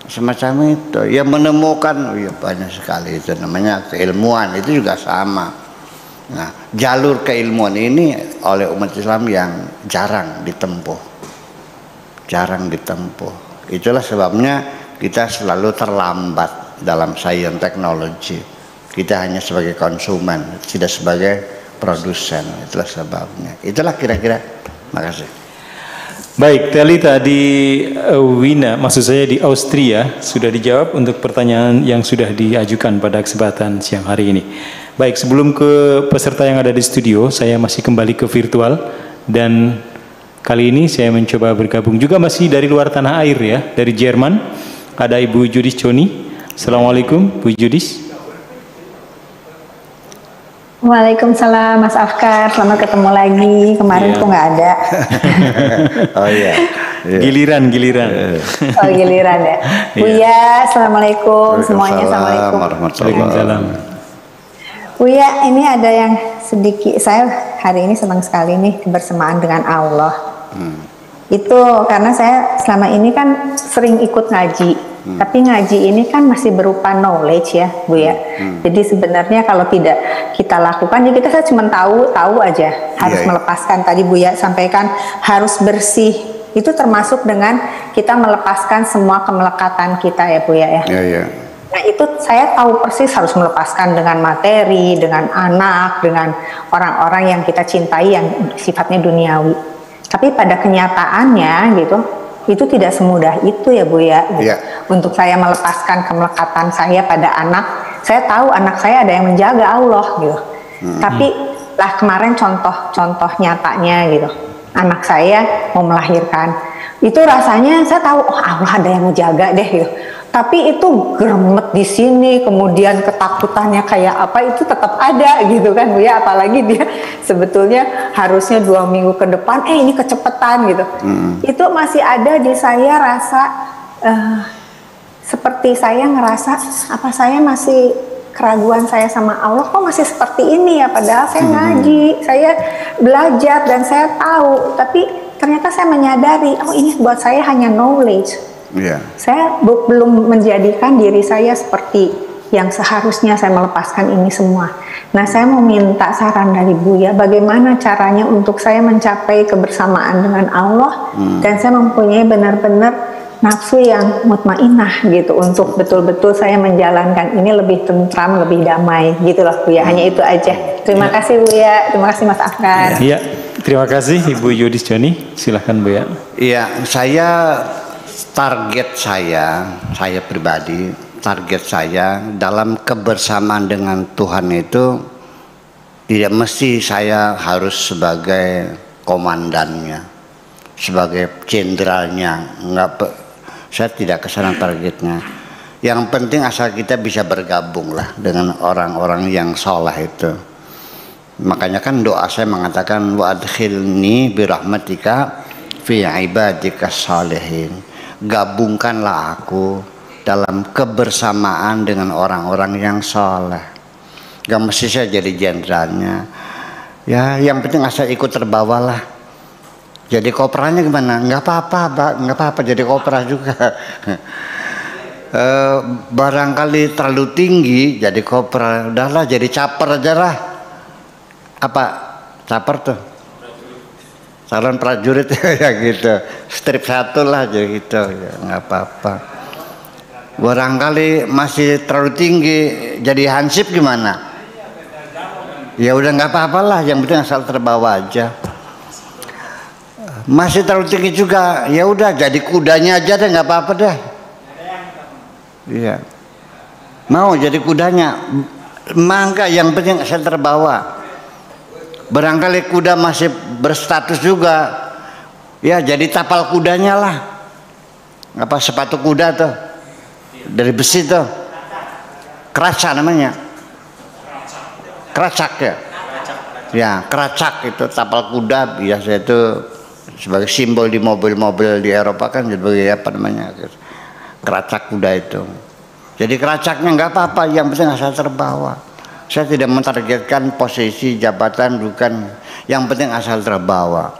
semacam itu. Yang menemukan, ya banyak sekali, itu namanya keilmuan. Itu juga sama. Nah, jalur keilmuan ini oleh umat Islam yang jarang ditempuh. Itulah sebabnya kita selalu terlambat dalam science technology. Kita hanya sebagai konsumen, tidak sebagai produsen. Itulah sebabnya. Itulah kira-kira. Makasih. Baik, tadi Wina, maksud saya di Austria, sudah dijawab untuk pertanyaan yang sudah diajukan pada kesempatan siang hari ini. Baik, sebelum ke peserta yang ada di studio, saya masih kembali ke virtual, dan kali ini saya mencoba bergabung juga masih dari luar tanah air ya, dari Jerman. Ada Ibu Judis Coni. Assalamualaikum, Bu Judis. Waalaikumsalam Mas Afkar, selamat ketemu lagi. Kemarin kok nggak ada. Oh iya. Giliran. Oh giliran ya. Buya, assalamualaikum semuanya. Assalamualaikum. Waalaikumsalam. Buya, ini ada yang sedikit. Saya hari ini senang sekali nih bersamaan dengan Allah. Itu karena saya selama ini kan sering ikut ngaji. Tapi ngaji ini kan masih berupa knowledge ya, Bu ya. Jadi sebenarnya kalau tidak kita lakukan, jadi saya cuma tahu aja. Harus melepaskan, tadi Bu ya sampaikan harus bersih. Itu termasuk dengan kita melepaskan semua kemelekatan kita ya Bu ya. Nah itu saya tahu persis harus melepaskan dengan materi, dengan anak, dengan orang-orang yang kita cintai yang sifatnya duniawi. Tapi pada kenyataannya gitu, itu tidak semudah itu ya Bu ya. Untuk saya melepaskan kemelekatan saya pada anak, saya tahu anak saya ada yang menjaga Allah gitu. Tapi lah kemarin contoh nyatanya gitu, anak saya mau melahirkan, itu rasanya saya tahu oh Allah ada yang menjaga deh gitu. Tapi itu geremet di sini, kemudian ketakutannya kayak apa itu tetap ada gitu kan Bu ya. Apalagi dia sebetulnya harusnya 2 minggu ke depan, ini kecepetan gitu. Itu masih ada di saya rasa seperti saya ngerasa apa saya masih keraguan saya sama Allah kok masih seperti ini ya. Padahal saya ngaji, saya belajar dan saya tahu. Tapi ternyata saya menyadari, oh ini buat saya hanya knowledge. Saya belum menjadikan diri saya seperti yang seharusnya saya melepaskan ini semua. Nah, saya mau minta saran dari Buya, bagaimana caranya untuk saya mencapai kebersamaan dengan Allah dan saya mempunyai benar-benar nafsu yang mutmainah gitu untuk betul-betul saya menjalankan ini lebih tentram, lebih damai gitu loh Buya. Hanya itu aja. Terima kasih Buya, terima kasih Mas Afgan. Iya, terima kasih Ibu Yudis Joni. Silahkan Buya. Iya, target saya pribadi, target saya dalam kebersamaan dengan Tuhan itu tidak mesti saya harus sebagai komandannya, sebagai jenderalnya, saya tidak kesana targetnya. Yang penting asal kita bisa bergabung lah dengan orang-orang yang soleh itu. Makanya kan doa saya mengatakan wa adkhilni birahmatika fi ibadika salihin. Gabungkanlah aku dalam kebersamaan dengan orang-orang yang soleh. Gak mesti saya jadi jenderalnya. Ya, yang penting asal ikut terbawa lah. Jadi kopranya gimana? Nggak apa-apa, Pak. Nggak apa-apa jadi kopra juga. Barangkali terlalu tinggi jadi kopra. Udahlah jadi caper aja lah. Apa? Caper tuh? Calon prajurit ya gitu, strip 1 lah aja gitu, ya nggak apa-apa. Barangkali masih terlalu tinggi jadi hansip gimana? Ya udah nggak apa-apa lah, yang penting asal terbawa aja. Masih terlalu tinggi juga, ya udah jadi kudanya aja deh, nggak apa-apa deh. Iya, mau jadi kudanya, mangga yang penting asal terbawa. Barangkali kuda masih berstatus juga, ya jadi tapal kudanya lah. Apa sepatu kuda tuh dari besi tuh, keracak namanya, keracak ya, ya keracak itu tapal kuda biasa itu sebagai simbol di mobil-mobil di Eropa kan sebagai apa namanya, keracak kuda itu. Jadi keracaknya nggak apa-apa, yang penting asal terbawa. Saya tidak mentargetkan posisi jabatan, bukan, yang penting asal terbawa.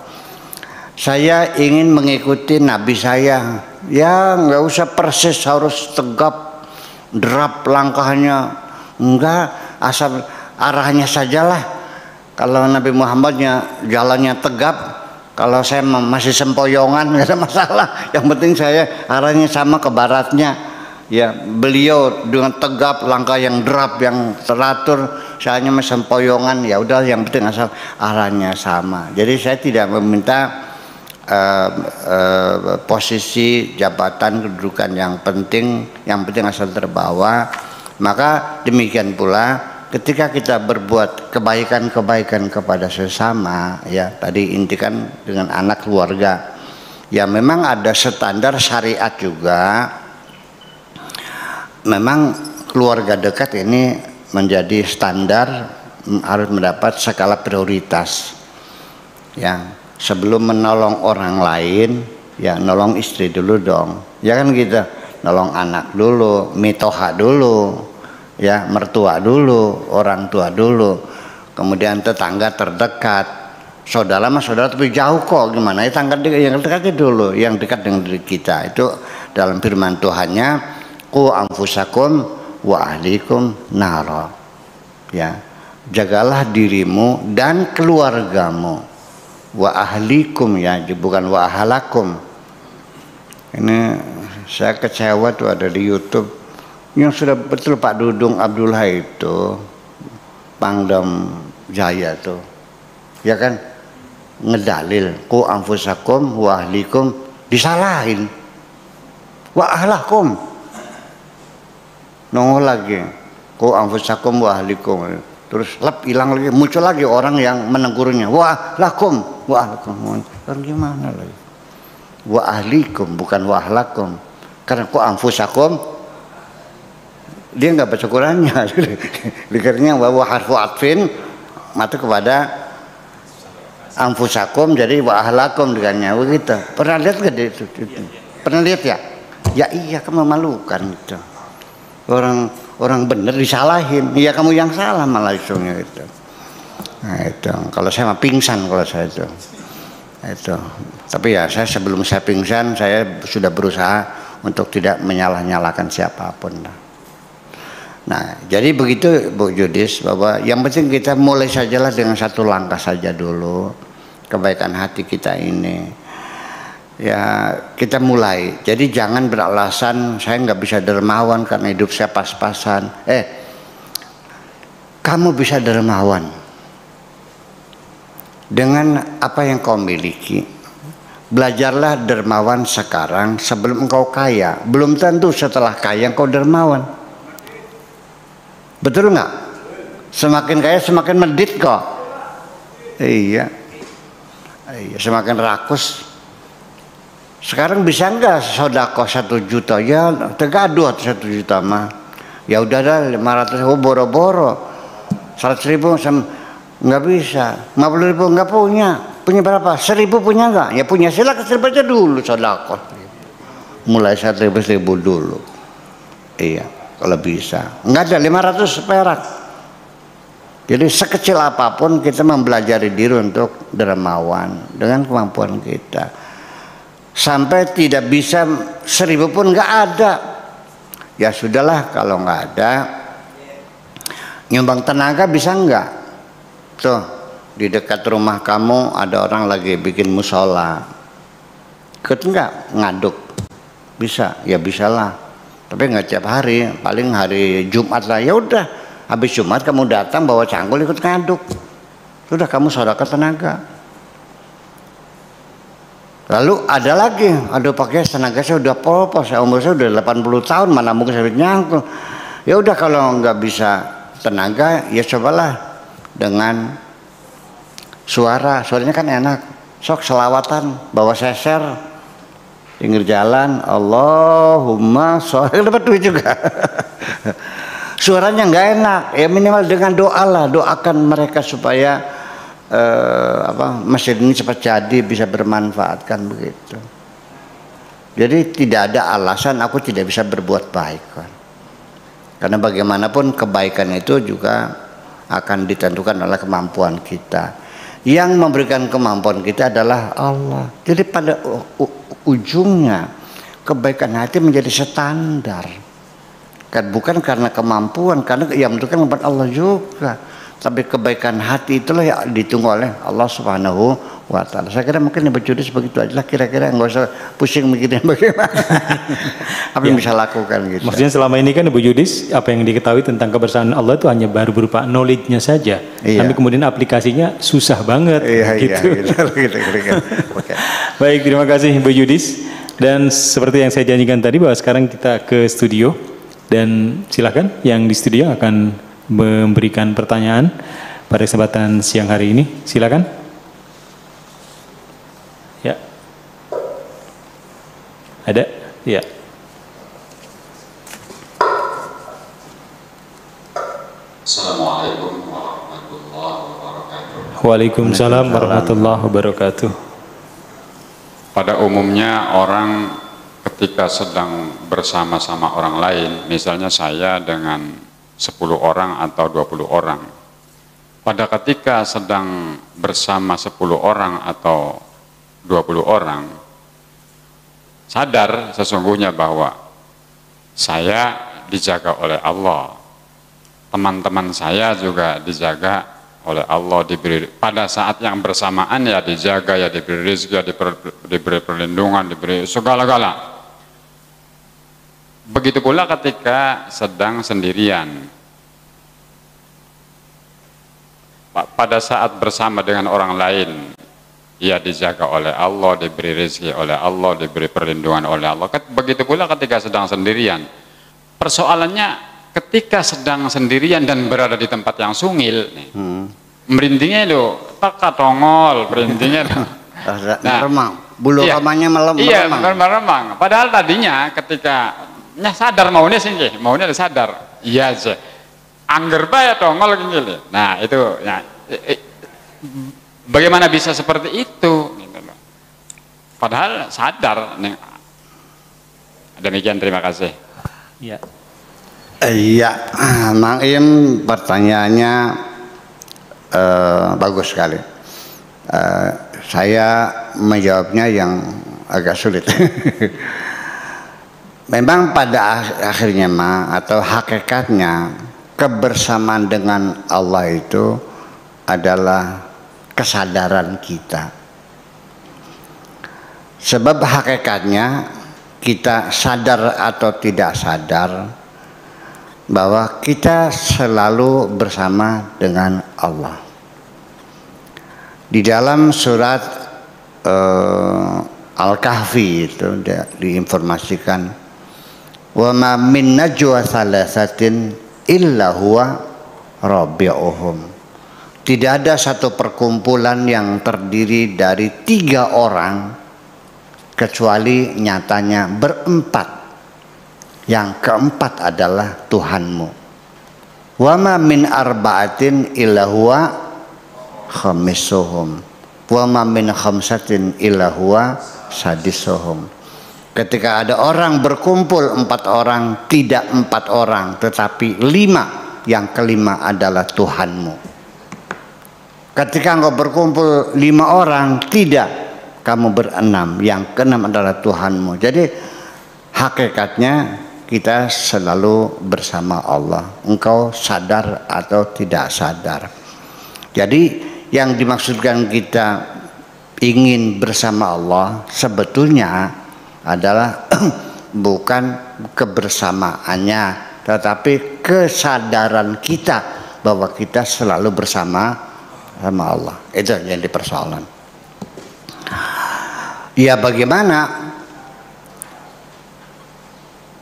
Saya ingin mengikuti Nabi saya, ya nggak usah persis harus tegap, derap langkahnya, enggak, asal arahnya sajalah. Kalau Nabi Muhammadnya jalannya tegap, kalau saya masih sempoyongan nggak ada masalah. Yang penting saya arahnya sama ke baratnya. Ya, beliau dengan tegap, langkah yang derap, yang teratur, saya hanya sempoyongan, ya udah yang penting asal arahnya sama. Jadi saya tidak meminta posisi jabatan kedudukan yang penting asal terbawa. Maka demikian pula ketika kita berbuat kebaikan-kebaikan kepada sesama, ya tadi intikan dengan anak keluarga, ya memang ada standar syariat juga. Memang keluarga dekat ini menjadi standar, harus mendapat skala prioritas. Ya, sebelum menolong orang lain, ya nolong istri dulu dong. Ya kan gitu, nolong anak dulu, mitoha dulu, ya mertua dulu, orang tua dulu, kemudian tetangga terdekat. Saudara mah saudara tapi jauh kok, gimana ya, tangga yang dekat dulu, yang dekat dengan diri kita. Itu dalam firman Tuhannya, qu anfusakum wa ahlikum nara. Ya, jagalah dirimu dan keluargamu. Wa ahlikum, ya, bukan wa ahalakum. Ini saya kecewa tuh, ada di YouTube yang sudah betul Pak Dudung Abdullah itu, Pangdam Jaya tuh, ya kan, ngedalil qu anfusakum wa ahlikum, disalahin wa ahlakum. Nongol lagi qu anfusakum wa ahlikum, terus lep hilang lagi, muncul lagi orang yang menegurnya wa ahlakum, wa ahlakum. Kan gimana lagi, wa ahlikum bukan wa ahlakum, karena qu anfusakum dia nggak baca Qurannya. Dikiranya wa harfu atfin mata kepada anfusakum, jadi wa ahlakum dengannya begitu. Pernah lihat gak itu? Pernah lihat ya? Ya iya, kan memalukan itu. Orang bener disalahin, iya kamu yang salah malah isunya itu. Nah itu, kalau saya mah pingsan kalau saya itu. Tapi ya saya sebelum saya pingsan, saya sudah berusaha untuk tidak menyalah-nyalahkan siapapun. Nah, jadi begitu Bu Judis, bahwa yang penting kita mulai sajalah dengan satu langkah saja dulu kebaikan hati kita ini. Ya kita mulai. Jadi jangan beralasan saya nggak bisa dermawan karena hidup saya pas-pasan. Kamu bisa dermawan dengan apa yang kau miliki. Belajarlah dermawan sekarang sebelum engkau kaya. Belum tentu setelah kaya engkau dermawan. Betul nggak? Semakin kaya semakin medit kok. Iya. Semakin rakus. Sekarang bisa nggak sodako 1 juta? Ya tegaduh 1 juta mah. Ya udah dah 500 ribu boro-boro. 100 ribu nggak bisa. 50 ribu nggak punya. Punya berapa? 1000 punya nggak? Ya punya, silakan 1000 aja dulu sodako. Mulai 1000 dulu. Iya. Kalau bisa, nggak ada 500 perak. Jadi sekecil apapun kita mempelajari diri untuk dermawan dengan kemampuan kita. Sampai tidak bisa 1000 pun nggak ada. Ya sudahlah, kalau nggak ada, nyumbang tenaga bisa nggak? Tuh di dekat rumah kamu ada orang lagi bikin musola, ikut nggak ngaduk? Bisa, ya bisalah. Tapi nggak tiap hari, paling hari Jumat lah. Ya udah, habis Jumat kamu datang bawa cangkul ikut ngaduk. Sudah kamu sedekah tenaga. Lalu ada lagi, aduh pakai tenaga saya udah popos, umur saya udah 80 tahun, mana mungkin saya nyangkul. Ya udah kalau nggak bisa tenaga, ya cobalah dengan suaranya kan enak. Sok selawatan, bawa seser. Pinggir jalan, Allahumma sholli, dapat duit juga. Suaranya nggak enak, ya minimal dengan doa lah, doakan mereka supaya masjid ini cepat jadi, bisa bermanfaatkan begitu. Jadi tidak ada alasan aku tidak bisa berbuat baik kan. Karena bagaimanapun kebaikan itu juga akan ditentukan oleh kemampuan kita. Yang memberikan kemampuan kita adalah Allah. Jadi pada ujungnya kebaikan hati menjadi standar. Kan bukan karena kemampuan, karena yang menentukan kemampuan Allah juga. Tapi kebaikan hati itulah yang ditunggu oleh Allah Subhanahu wa Ta'ala. Saya kira mungkin yang berjudi begitu aja lah, kira-kira nggak usah pusing mikirin bagaimana apa yang bisa lakukan gitu. Maksudnya selama ini kan Ibu Judis, apa yang diketahui tentang kebersamaan Allah itu hanya baru berupa knowledge-nya saja. Tapi kemudian aplikasinya susah banget gitu. Okay. Baik, terima kasih Ibu Judis. Dan seperti yang saya janjikan tadi bahwa sekarang kita ke studio, dan silakan yang di studio akan memberikan pertanyaan pada kesempatan siang hari ini. Silakan. Ya. Ada? Ya. Assalamualaikum warahmatullahi wabarakatuh. Waalaikumsalam warahmatullahi wabarakatuh. Pada umumnya orang ketika sedang bersama-sama orang lain, misalnya saya dengan 10 orang atau 20 orang, pada ketika sedang bersama 10 orang atau 20 orang, sadar sesungguhnya bahwa saya dijaga oleh Allah, teman-teman saya juga dijaga oleh Allah, diberi pada saat yang bersamaan ya dijaga, ya diberi rezeki, ya diberi perlindungan, diberi segala-gala. Begitu pula ketika sedang sendirian, pada saat bersama dengan orang lain, ia dijaga oleh Allah, diberi rezeki oleh Allah, diberi perlindungan oleh Allah. Begitu pula ketika sedang sendirian. Persoalannya ketika sedang sendirian dan berada di tempat yang sungil, merindingnya itu tak tongol, merindingnya. Bulu ramanya meremang. Iya, meremang. Padahal tadinya ketika sadar maunya sih, maunya sadar. Iya aja. Angger bae tongol gini. Nah, itu ya, bagaimana bisa seperti itu gitu loh. Padahal sadar nih. Demikian, terima kasih. Iya. Iya, Mang Im, pertanyaannya bagus sekali. Saya menjawabnya yang agak sulit. memang pada akhirnya atau hakikatnya kebersamaan dengan Allah itu adalah kesadaran kita. Sebab hakikatnya kita sadar atau tidak sadar bahwa kita selalu bersama dengan Allah. Di dalam surat Al-Kahfi itu diinformasikan, wa ma min najwa thalathatin illa huwa rabi'uhum. Tidak ada satu perkumpulan yang terdiri dari 3 orang kecuali nyatanya berempat. Yang keempat adalah Tuhanmu. Wa ma min arba'atin illa huwa khamisuhum. Wa ma min khamsatin illa huwa sadisuhum. Ketika ada orang berkumpul 4 orang, tidak 4 orang tetapi 5, yang kelima adalah Tuhanmu. Ketika engkau berkumpul 5 orang, tidak, kamu berenam, yang keenam adalah Tuhanmu. Jadi hakikatnya kita selalu bersama Allah, engkau sadar atau tidak sadar. Jadi yang dimaksudkan kita ingin bersama Allah sebetulnya adalah bukan kebersamaannya, tetapi kesadaran kita bahwa kita selalu bersama Allah. Itu yang dipersoalkan. Ya bagaimana?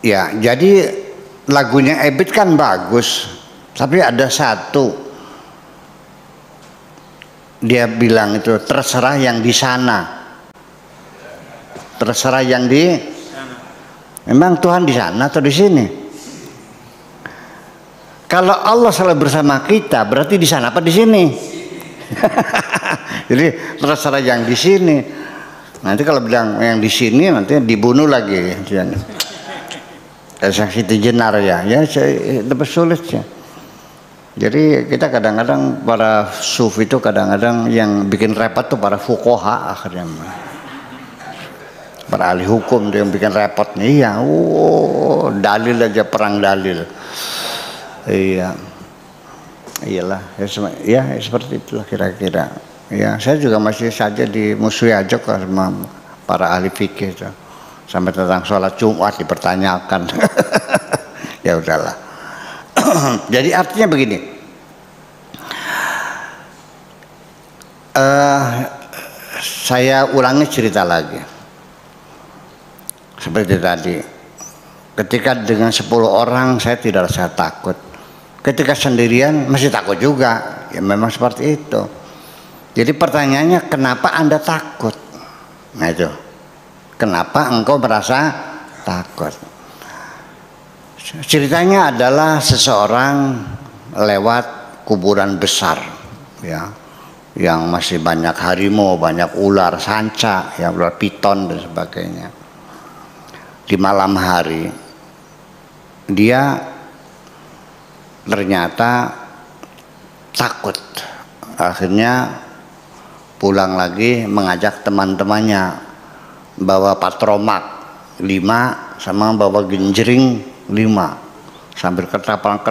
Ya jadi lagunya Ebit kan bagus, tapi ada satu dia bilang itu terserah yang di sana. Terserah yang di memang Tuhan di sana atau di sini? Kalau Allah selalu bersama kita, berarti di sana apa di sini? Jadi terserah yang di sini. Nanti kalau bilang yang di sini nanti dibunuh lagi. Saksi jenar ya lebih sulit ya. Jadi kita kadang-kadang para sufi itu kadang-kadang yang bikin repot tuh para fuqaha akhirnya. Para ahli hukum tuh yang bikin repot nih. Iya, dalil aja, perang dalil. Iya. Iyalah, ya seperti itulah kira-kira. Ya, saya juga masih saja dimusuhi aja sama para ahli fikih itu. Sampai tentang sholat Jumat dipertanyakan. Ya udahlah. Jadi artinya begini. Saya ulangi cerita lagi. Seperti tadi. Ketika dengan 10 orang saya tidak rasa takut. Ketika sendirian masih takut juga. Ya memang seperti itu. Jadi pertanyaannya, kenapa Anda takut? Nah itu. Kenapa engkau merasa takut? Ceritanya adalah seseorang lewat kuburan besar, ya, yang masih banyak harimau, banyak ular sanca, ya, ular piton dan sebagainya. Di malam hari, dia ternyata takut. Akhirnya pulang lagi mengajak teman-temannya bawa patromak 5 sama bawa genjering 5 sambil ketapang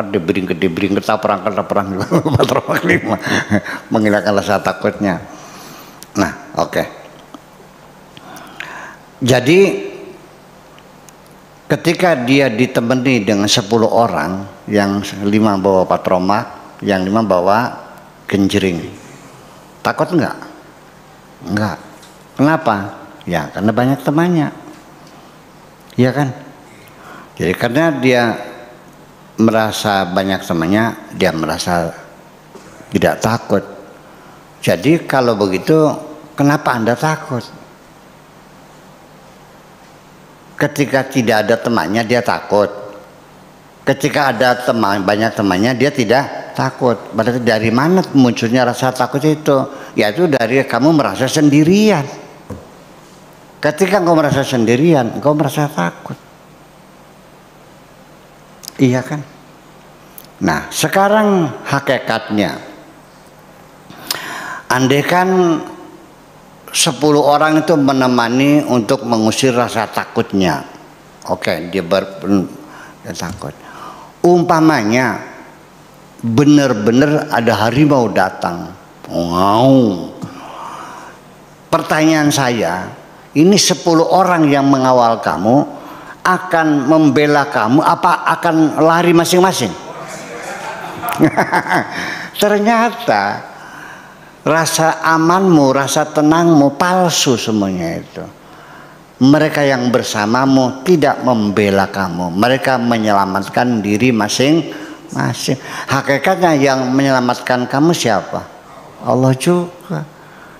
debring ketapang patromak 5 menghilangkan rasa takutnya. Nah, oke. Jadi ketika dia ditemani dengan 10 orang, yang 5 bawa patromak, yang 5 bawa genjering, takut enggak? Enggak. Kenapa? Ya karena banyak temannya, ya kan? Jadi karena dia merasa banyak temannya, dia merasa tidak takut. Jadi kalau begitu, kenapa Anda takut? Ketika tidak ada temannya, dia takut. Ketika ada teman, banyak temannya, dia tidak takut. Berarti dari mana munculnya rasa takut itu? Yaitu dari kamu merasa sendirian. Ketika engkau merasa sendirian, engkau merasa takut. Iya kan? Nah, sekarang hakikatnya, andaikan 10 orang itu menemani untuk mengusir rasa takutnya, Oke, dia takut. Umpamanya benar-benar ada harimau datang. Wow. Pertanyaan saya, ini 10 orang yang mengawal kamu akan membela kamu apa akan lari masing-masing? Ternyata rasa amanmu, rasa tenangmu palsu semuanya itu. Mereka yang bersamamu tidak membela kamu, mereka menyelamatkan diri masing-masing. Hakikatnya yang menyelamatkan kamu siapa? Allah juga.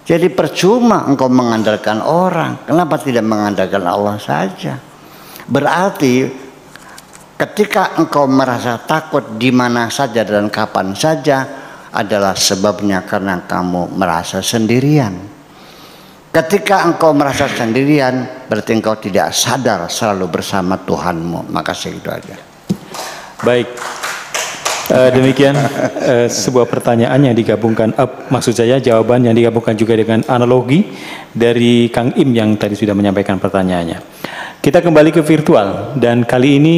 Jadi percuma engkau mengandalkan orang, kenapa tidak mengandalkan Allah saja? Berarti ketika engkau merasa takut di mana saja dan kapan saja adalah sebabnya karena kamu merasa sendirian. Ketika engkau merasa sendirian, berarti engkau tidak sadar selalu bersama Tuhanmu. Makasih, itu aja. Baik, demikian sebuah pertanyaan yang digabungkan, maksud saya jawaban yang digabungkan juga dengan analogi dari Kang Im yang tadi sudah menyampaikan pertanyaannya. Kita kembali ke virtual dan kali ini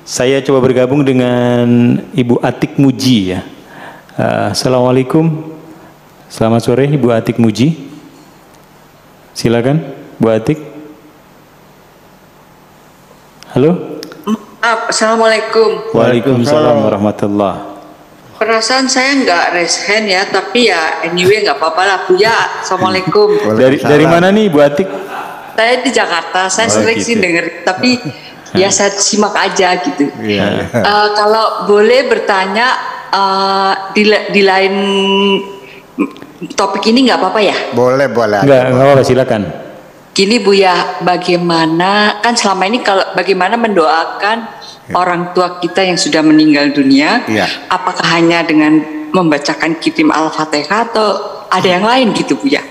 saya coba bergabung dengan Ibu Atik Muji ya. Assalamualaikum, selamat sore Ibu Atik Muji. Silakan, Bu Atik. Halo. Assalamualaikum. Waalaikumsalam warahmatullah. Perasaan saya nggak raise hand ya, tapi ya anyway nggak apa-apa lah Bu ya. Assalamualaikum. Dari mana nih Bu Atik? Saya di Jakarta. Saya sering sih denger, tapi ya saya simak aja gitu. Kalau boleh bertanya di lain topik ini nggak apa-apa ya? Boleh. Nggak apa-apa, silakan. Gini Bu ya, bagaimana kan selama ini kalau bagaimana mendoakan orang tua kita yang sudah meninggal dunia? Apakah hanya dengan membacakan kirim Al-Fatihah atau ada yang lain gitu Bu ya?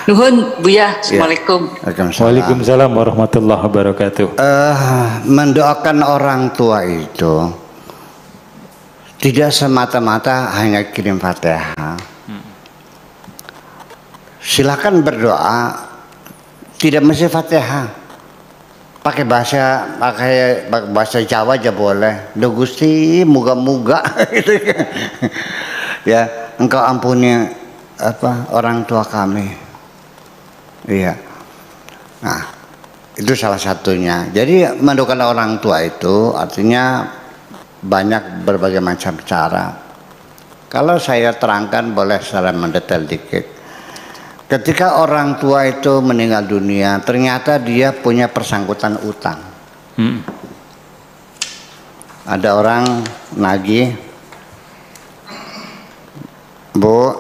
Nuhun Bu ya. Assalamualaikum. Waalaikumsalam warahmatullahi wabarakatuh. Mendoakan orang tua itu tidak semata-mata hanya kirim Fatihah. Silakan berdoa, tidak mesti Fatihah. Pakai bahasa Jawa aja boleh. Duh Gusti, muga-muga gitu. Ya, engkau ampuni orang tua kami. Iya. Nah, itu salah satunya. Jadi mendoakan orang tua itu artinya banyak berbagai macam cara. Kalau saya terangkan boleh secara mendetail dikit. Ketika orang tua itu meninggal dunia, ternyata dia punya persangkutan utang. Ada orang nagih, Bu,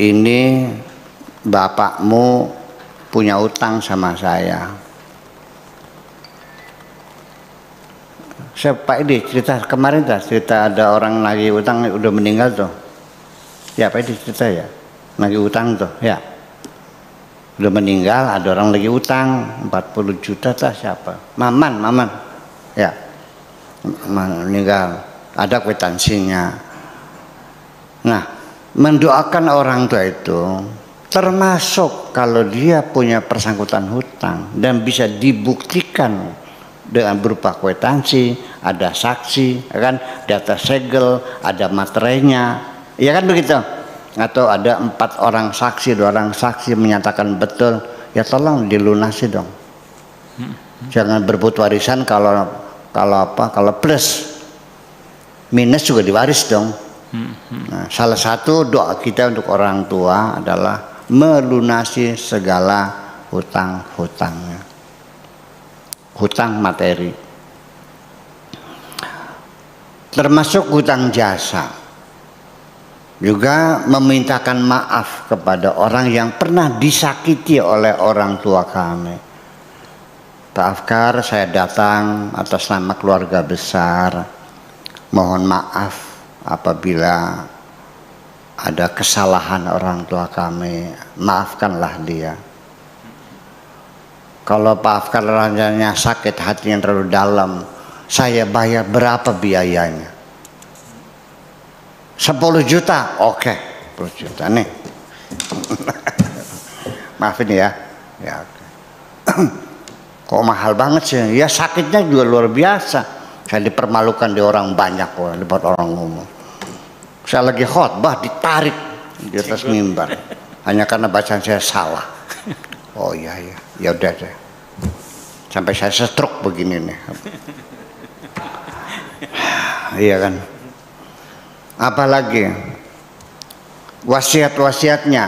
ini bapakmu punya utang sama saya. Pak Edi cerita kemarin cerita ada orang nagih utang udah meninggal tuh. Ya Pak Edi cerita ya. Nagih utang tuh, ya. Udah meninggal, ada orang lagi utang 40 juta siapa? Maman. Ya. Meninggal, ada kwitansinya. Nah, mendoakan orang tua itu termasuk kalau dia punya persangkutan hutang dan bisa dibuktikan dengan berupa kwitansi, ada saksi, kan, data segel, ada materainya. Ya kan begitu? Atau ada 4 orang saksi, 2 orang saksi menyatakan betul, ya tolong dilunasi dong. Jangan berebut warisan kalau plus minus juga diwaris dong. Nah, salah satu doa kita untuk orang tua adalah melunasi segala hutang-hutangnya, hutang materi, termasuk hutang jasa. Juga memintakan maaf kepada orang yang pernah disakiti oleh orang tua kami. Pak Afkar, saya datang atas nama keluarga besar. Mohon maaf apabila ada kesalahan orang tua kami. Maafkanlah dia. Kalau Pak Afkar rasanya sakit hatinya terlalu dalam, saya bayar berapa biayanya? 10 juta, oke, 10 juta nih. Maafin ya. Kok mahal banget sih? Ya sakitnya juga luar biasa. Saya dipermalukan di orang banyak kok, di orang umum. Saya lagi khotbah ditarik di atas mimbar hanya karena bacaan saya salah. Oh iya, ya udah deh. Sampai saya stroke begini nih. Iya kan. Apalagi wasiat-wasiatnya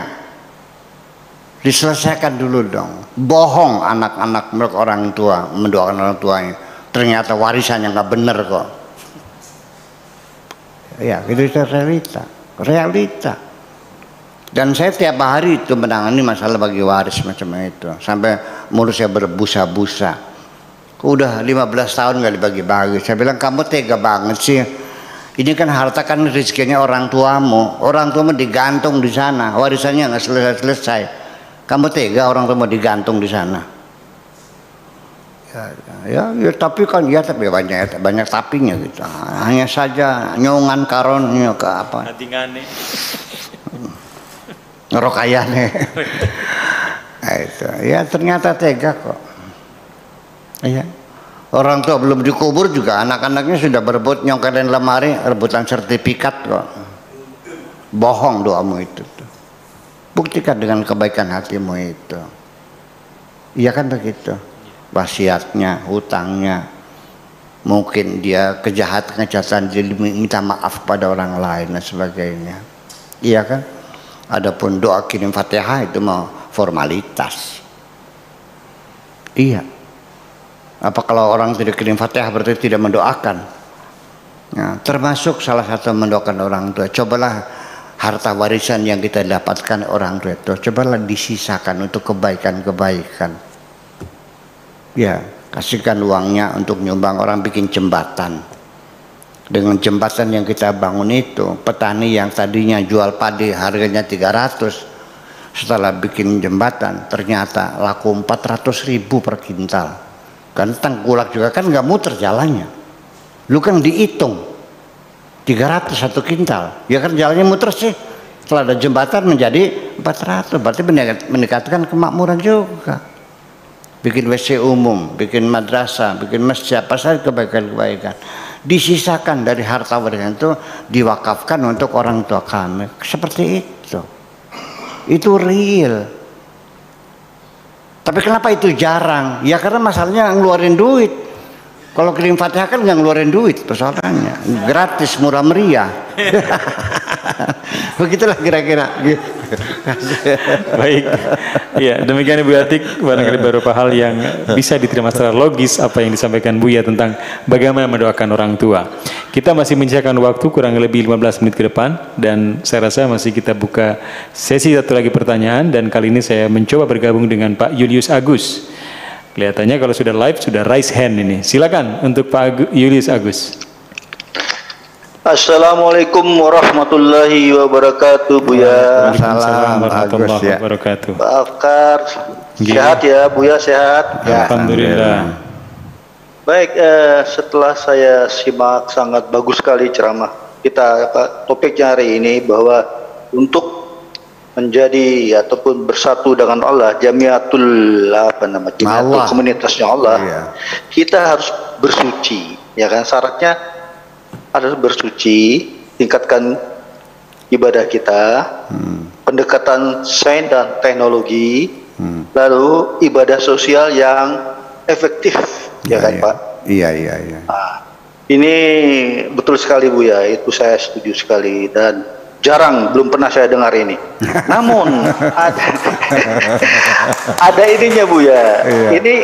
diselesaikan dulu dong. Bohong anak-anak mereka orang tua, mendoakan orang tuanya. Ternyata warisannya nggak bener kok. Ya, itu realita. Dan saya tiap hari itu menangani masalah bagi waris macam itu. Sampai mulut saya berbusa-busa. Udah 15 tahun nggak dibagi-bagi. Saya bilang kamu tega banget sih. Ini kan harta kan rezekinya orang tuamu. Orang tuamu digantung di sana. Warisannya nggak selesai. Kamu tega orang tua digantung di sana? Ya, tapi kan ya tapi banyak tapinya gitu. Hanya saja nyongan karonnya ke apa? Hatingane. Ngerokayane. Nah, itu. Ya ternyata tega kok. Iya. Orang tua belum dikubur juga anak-anaknya sudah berebut nyongkelin lemari, rebutan sertifikat kok. Bohong doamu itu. Buktikan dengan kebaikan hatimu itu. Iya kan begitu. Wasiatnya, hutangnya, mungkin dia kejahatan, dia minta maaf pada orang lain dan sebagainya. Iya kan. Adapun doa kirim Fatihah itu mau formalitas. Iya. Apa kalau orang tidak kirim Fatihah berarti tidak mendoakan? Nah, termasuk salah satu mendoakan orang tua. Cobalah harta warisan yang kita dapatkan orang tua itu, cobalah disisakan untuk kebaikan-kebaikan. Ya, kasihkan uangnya untuk nyumbang orang bikin jembatan. Dengan jembatan yang kita bangun itu, petani yang tadinya jual padi harganya 300, setelah bikin jembatan ternyata laku 400.000 per kintal. Kan tengkulak juga kan nggak muter jalannya. Lu kan dihitung 300 satu kintal, ya kan jalannya muter sih. Setelah ada jembatan menjadi 400, berarti meningkatkan kemakmuran juga. Bikin WC umum, bikin madrasah, bikin masjid, apa saja kebaikan-kebaikan. Disisakan dari harta warisan itu diwakafkan untuk orang tua kami. Seperti itu. Itu real. Tapi kenapa itu jarang? Ya karena masalahnya ngeluarin duit. Kalau kirim Fatihah kan nggak ngeluarin duit persoalannya, gratis murah meriah. Begitulah kira-kira. Baik, ya demikian Ibu Atik, barangkali beberapa hal yang bisa diterima secara logis apa yang disampaikan Buya tentang bagaimana mendoakan orang tua. Kita masih menyisakan waktu kurang lebih 15 menit ke depan dan saya rasa masih kita buka sesi satu lagi pertanyaan dan kali ini saya mencoba bergabung dengan Pak Julius Agus. Kelihatannya kalau sudah live sudah raise hand ini. Silakan untuk Pak Julius Agus. Assalamualaikum warahmatullahi wabarakatuh, Buya. Waalaikumsalam warahmatullahi wabarakatuh. Pak Afkar, sehat ya, Buya, sehat? Ya, alhamdulillah. Baik, setelah saya simak sangat bagus sekali ceramah kita, topiknya hari ini bahwa untuk menjadi ataupun bersatu dengan Allah, jamiatul komunitasnya Allah, kita harus bersuci, ya kan? Syaratnya harus bersuci, tingkatkan ibadah kita, pendekatan sains dan teknologi, lalu ibadah sosial yang efektif, ya kan Pak? Iya. Nah, ini betul sekali Buya, itu saya setuju sekali dan jarang, belum pernah saya dengar ini. Namun ada ininya Buya. Ini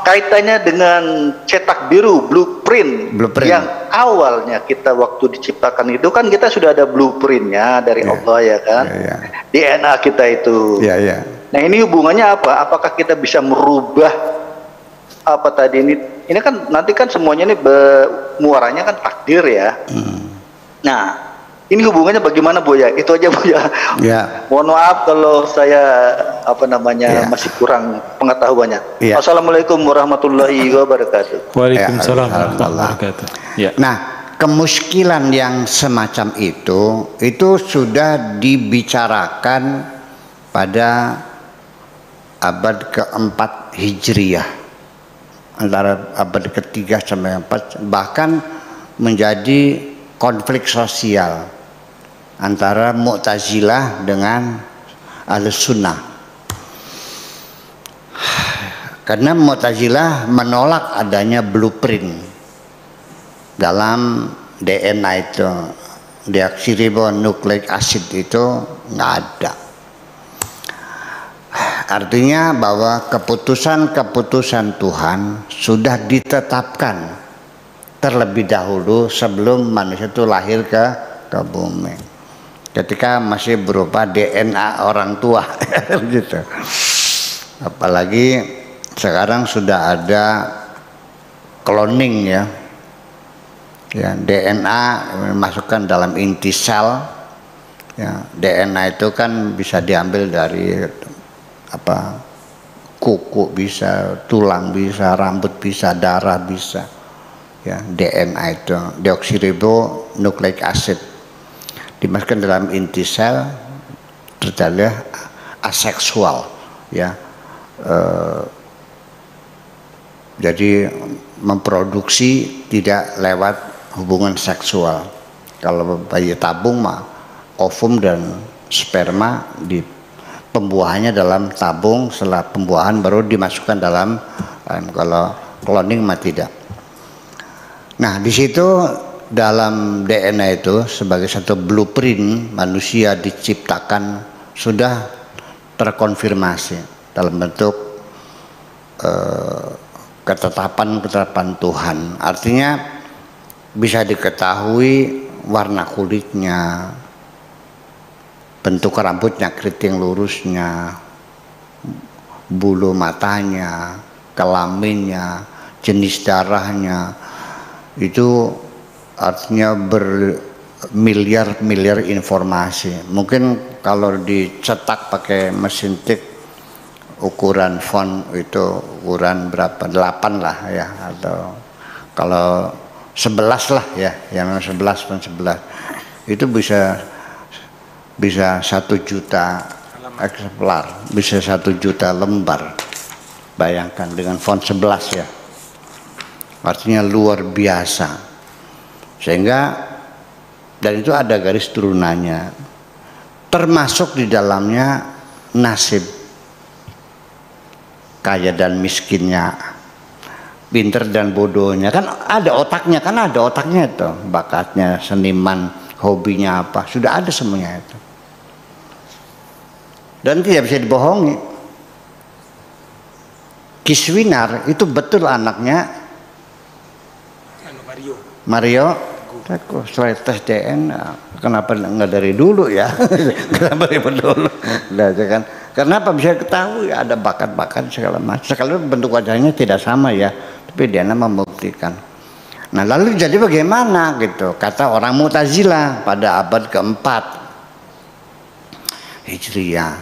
kaitannya dengan cetak biru, blueprint. yang awalnya kita waktu diciptakan itu kan kita sudah ada blueprintnya dari Allah ya kan, DNA kita itu. Nah ini hubungannya apa? Apakah kita bisa merubah apa tadi ini kan nanti kan semuanya ini muaranya kan takdir ya. Nah ini hubungannya bagaimana Buya? Itu aja Buya. Mohon maaf kalau saya masih kurang pengetahuannya. Assalamualaikum warahmatullahi wabarakatuh. Waalaikumsalam warahmatullahi wabarakatuh. Nah, kemuskilan yang semacam itu sudah dibicarakan pada abad keempat Hijriyah. antara abad ketiga sampai 4, bahkan menjadi konflik sosial antara Mu'tazilah dengan Ahlus Sunnah. Karena Mu'tazilah menolak adanya blueprint dalam DNA itu, deoksiribonukleik acid itu nggak ada. Artinya bahwa keputusan-keputusan Tuhan sudah ditetapkan terlebih dahulu sebelum manusia itu lahir ke bumi. Ketika masih berupa DNA orang tua, gitu. Apalagi sekarang sudah ada cloning ya, DNA masukkan dalam inti sel. Ya, DNA itu kan bisa diambil dari kuku bisa, tulang bisa, rambut bisa, darah bisa. Ya, DNA itu deoksiribonukleik acid dimasukkan dalam inti sel, terjadi aseksual, ya. Jadi memproduksi tidak lewat hubungan seksual. Kalau bayi tabung mah ovum dan sperma di pembuahannya dalam tabung, setelah pembuahan baru dimasukkan dalam kalau cloning mah tidak. Nah, di situ dalam DNA itu sebagai satu blueprint manusia diciptakan sudah terkonfirmasi dalam bentuk ketetapan Tuhan. Artinya bisa diketahui warna kulitnya, bentuk rambutnya, keriting lurusnya, bulu matanya, kelaminnya, jenis darahnya, itu artinya bermiliar-miliar informasi. Mungkin kalau dicetak pakai mesin tik ukuran font itu ukuran berapa? 8 lah ya, atau kalau 11 lah ya, yang 11 font 11 itu bisa 1 juta eksemplar, bisa 1 juta lembar. Bayangkan dengan font 11 ya, artinya luar biasa. Sehingga dan itu ada garis turunannya, termasuk di dalamnya nasib kaya dan miskinnya, pinter dan bodohnya, kan ada otaknya, itu bakatnya, seniman, hobinya apa, sudah ada semuanya itu. Dan tidak bisa dibohongi. Kiswinar itu betul anaknya Mario Teguh. Setelah tes DNA, kenapa nggak dari dulu ya? Kenapa dari dulu? Nah, kan? Kenapa bisa ketahui ada bakat-bakat segala macam. Sekalipun bentuk wajahnya tidak sama ya, tapi DNA membuktikan. Nah, lalu jadi bagaimana gitu? Kata orang Mu'tazilah pada abad keempat Hijriah,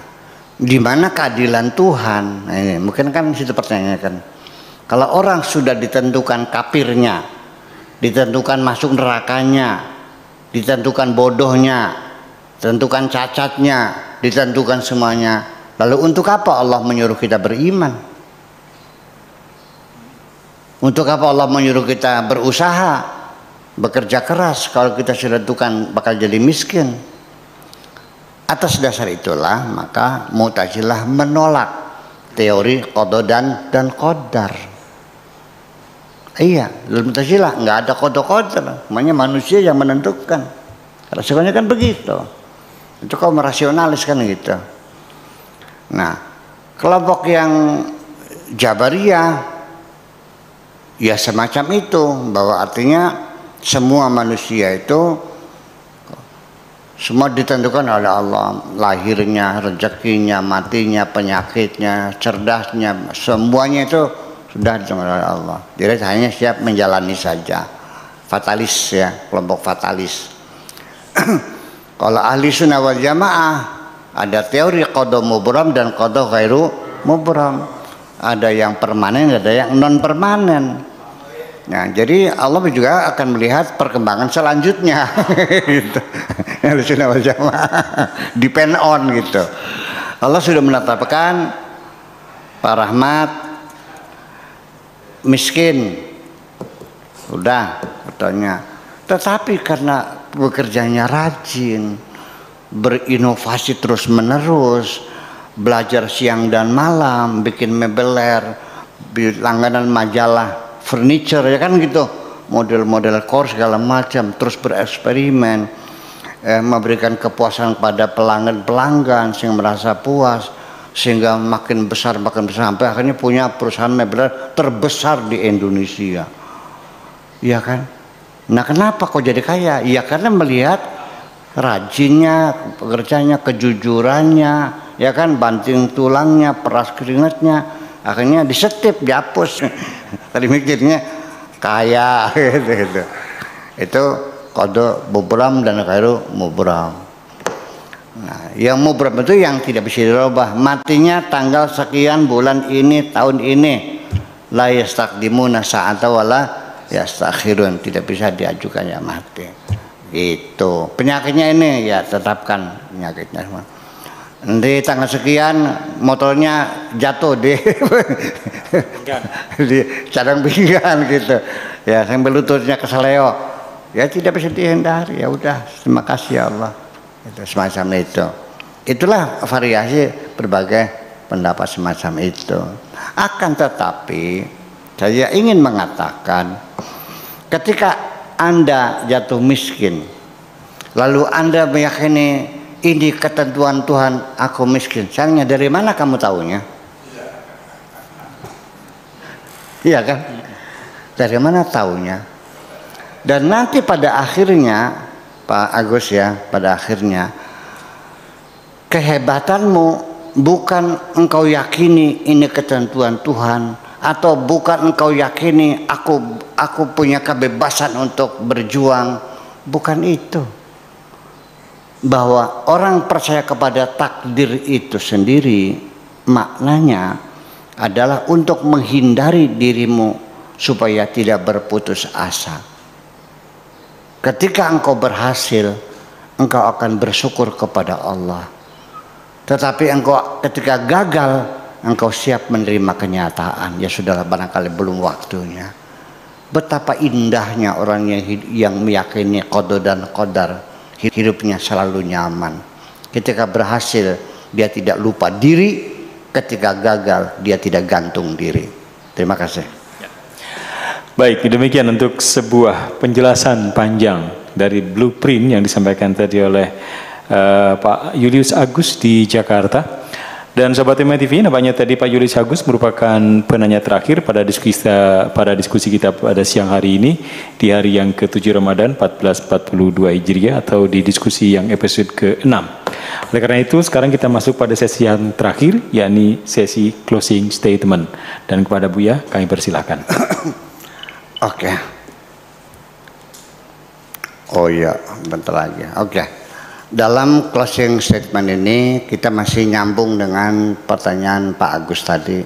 di mana keadilan Tuhan? Nah, ini mungkin kan situ pertanyaannya kan. Kalau orang sudah ditentukan kafirnya, ditentukan masuk nerakanya, ditentukan bodohnya, ditentukan cacatnya, ditentukan semuanya, lalu untuk apa Allah menyuruh kita beriman? Untuk apa Allah menyuruh kita berusaha, bekerja keras kalau kita sudah tentukan bakal jadi miskin? Atas dasar itulah maka Mu'tazilah menolak teori qada dan qadar. Iya, dalam Mu'tazilah nggak ada qada-qadar, namanya manusia yang menentukan. Rasanya kan begitu. Itu kaum rasionalis kan gitu. Nah, kelompok yang Jabariyah ya semacam itu, bahwa artinya semua manusia itu semua ditentukan oleh Allah, lahirnya, rezekinya, matinya, penyakitnya, cerdasnya, semuanya itu sudah ditentukan oleh Allah. Jadi hanya siap menjalani saja. Fatalis ya, kelompok fatalis. Kalau ahli sunnah wal jamaah ada teori qada mubram dan qada ghairu mubram. Ada yang permanen, ada yang non permanen. Nah, jadi Allah juga akan melihat perkembangan selanjutnya. Gitu. Ahli sunnah wal jamaah depend on gitu. Allah sudah menetapkan Pak Rahmat miskin, udah katanya. Tetapi karena bekerjanya rajin, berinovasi terus menerus, belajar siang dan malam, bikin mebeler, langganan majalah furniture ya kan gitu, model-model course segala macam, terus bereksperimen, memberikan kepuasan pada pelanggan sehingga merasa puas, sehingga makin besar sampai akhirnya punya perusahaan mebeler terbesar di Indonesia, ya kan? Nah kenapa kok jadi kaya? Ya karena melihat rajinnya, pekerjaannya, kejujurannya, ya kan, banting tulangnya, peras keringatnya, akhirnya disetip, dihapus. Tadi mikirnya kaya gitu. Itu kode mubram dan khairu mubram. Nah, yang mubram itu yang tidak bisa dirubah, matinya tanggal sekian bulan ini tahun ini, la yastaqdimuna sa'ata wala yastakhirun, tidak bisa diajukan ya mati. Itu penyakitnya ini ya, tetapkan penyakitnya semua. Nanti tanggal sekian motornya jatuh di cadang pinggang gitu ya, sambil lututnya keseleo, ya tidak bisa dihindari, ya udah terima kasih ya Allah, itu semacam itu. Itulah variasi berbagai pendapat semacam itu. Akan tetapi saya ingin mengatakan, ketika Anda jatuh miskin lalu Anda meyakini ini ketentuan Tuhan, aku miskin, sayangnya dari mana kamu tahunya? Iya kan? Dari mana tahunya? Dan nanti pada akhirnya Pak Agus ya, pada akhirnya kehebatanmu bukan engkau yakini ini ketentuan Tuhan, atau bukan engkau yakini aku punya kebebasan untuk berjuang, bukan itu. Bahwa orang percaya kepada takdir itu sendiri maknanya adalah untuk menghindari dirimu supaya tidak berputus asa. Ketika engkau berhasil, engkau akan bersyukur kepada Allah. Tetapi engkau ketika gagal, engkau siap menerima kenyataan, ya sudahlah barangkali belum waktunya. Betapa indahnya orang yang meyakini qada dan qadar, hidupnya selalu nyaman. Ketika berhasil dia tidak lupa diri, ketika gagal dia tidak gantung diri. Terima kasih. Baik, demikian untuk sebuah penjelasan panjang dari blueprint yang disampaikan tadi oleh Pak Julius Agus di Jakarta. Dan Sobat Tema TV, nampaknya tadi Pak Julius Agus merupakan penanya terakhir pada diskusi kita pada siang hari ini, di hari yang ke-7 Ramadan 1442 Hijriah, atau di diskusi yang episode ke-6. Oleh karena itu, sekarang kita masuk pada sesi yang terakhir, yakni sesi closing statement. Dan kepada Buya, kami persilahkan. Oke. Oh iya, bentar lagi. Oke. Dalam closing statement ini kita masih nyambung dengan pertanyaan Pak Agus tadi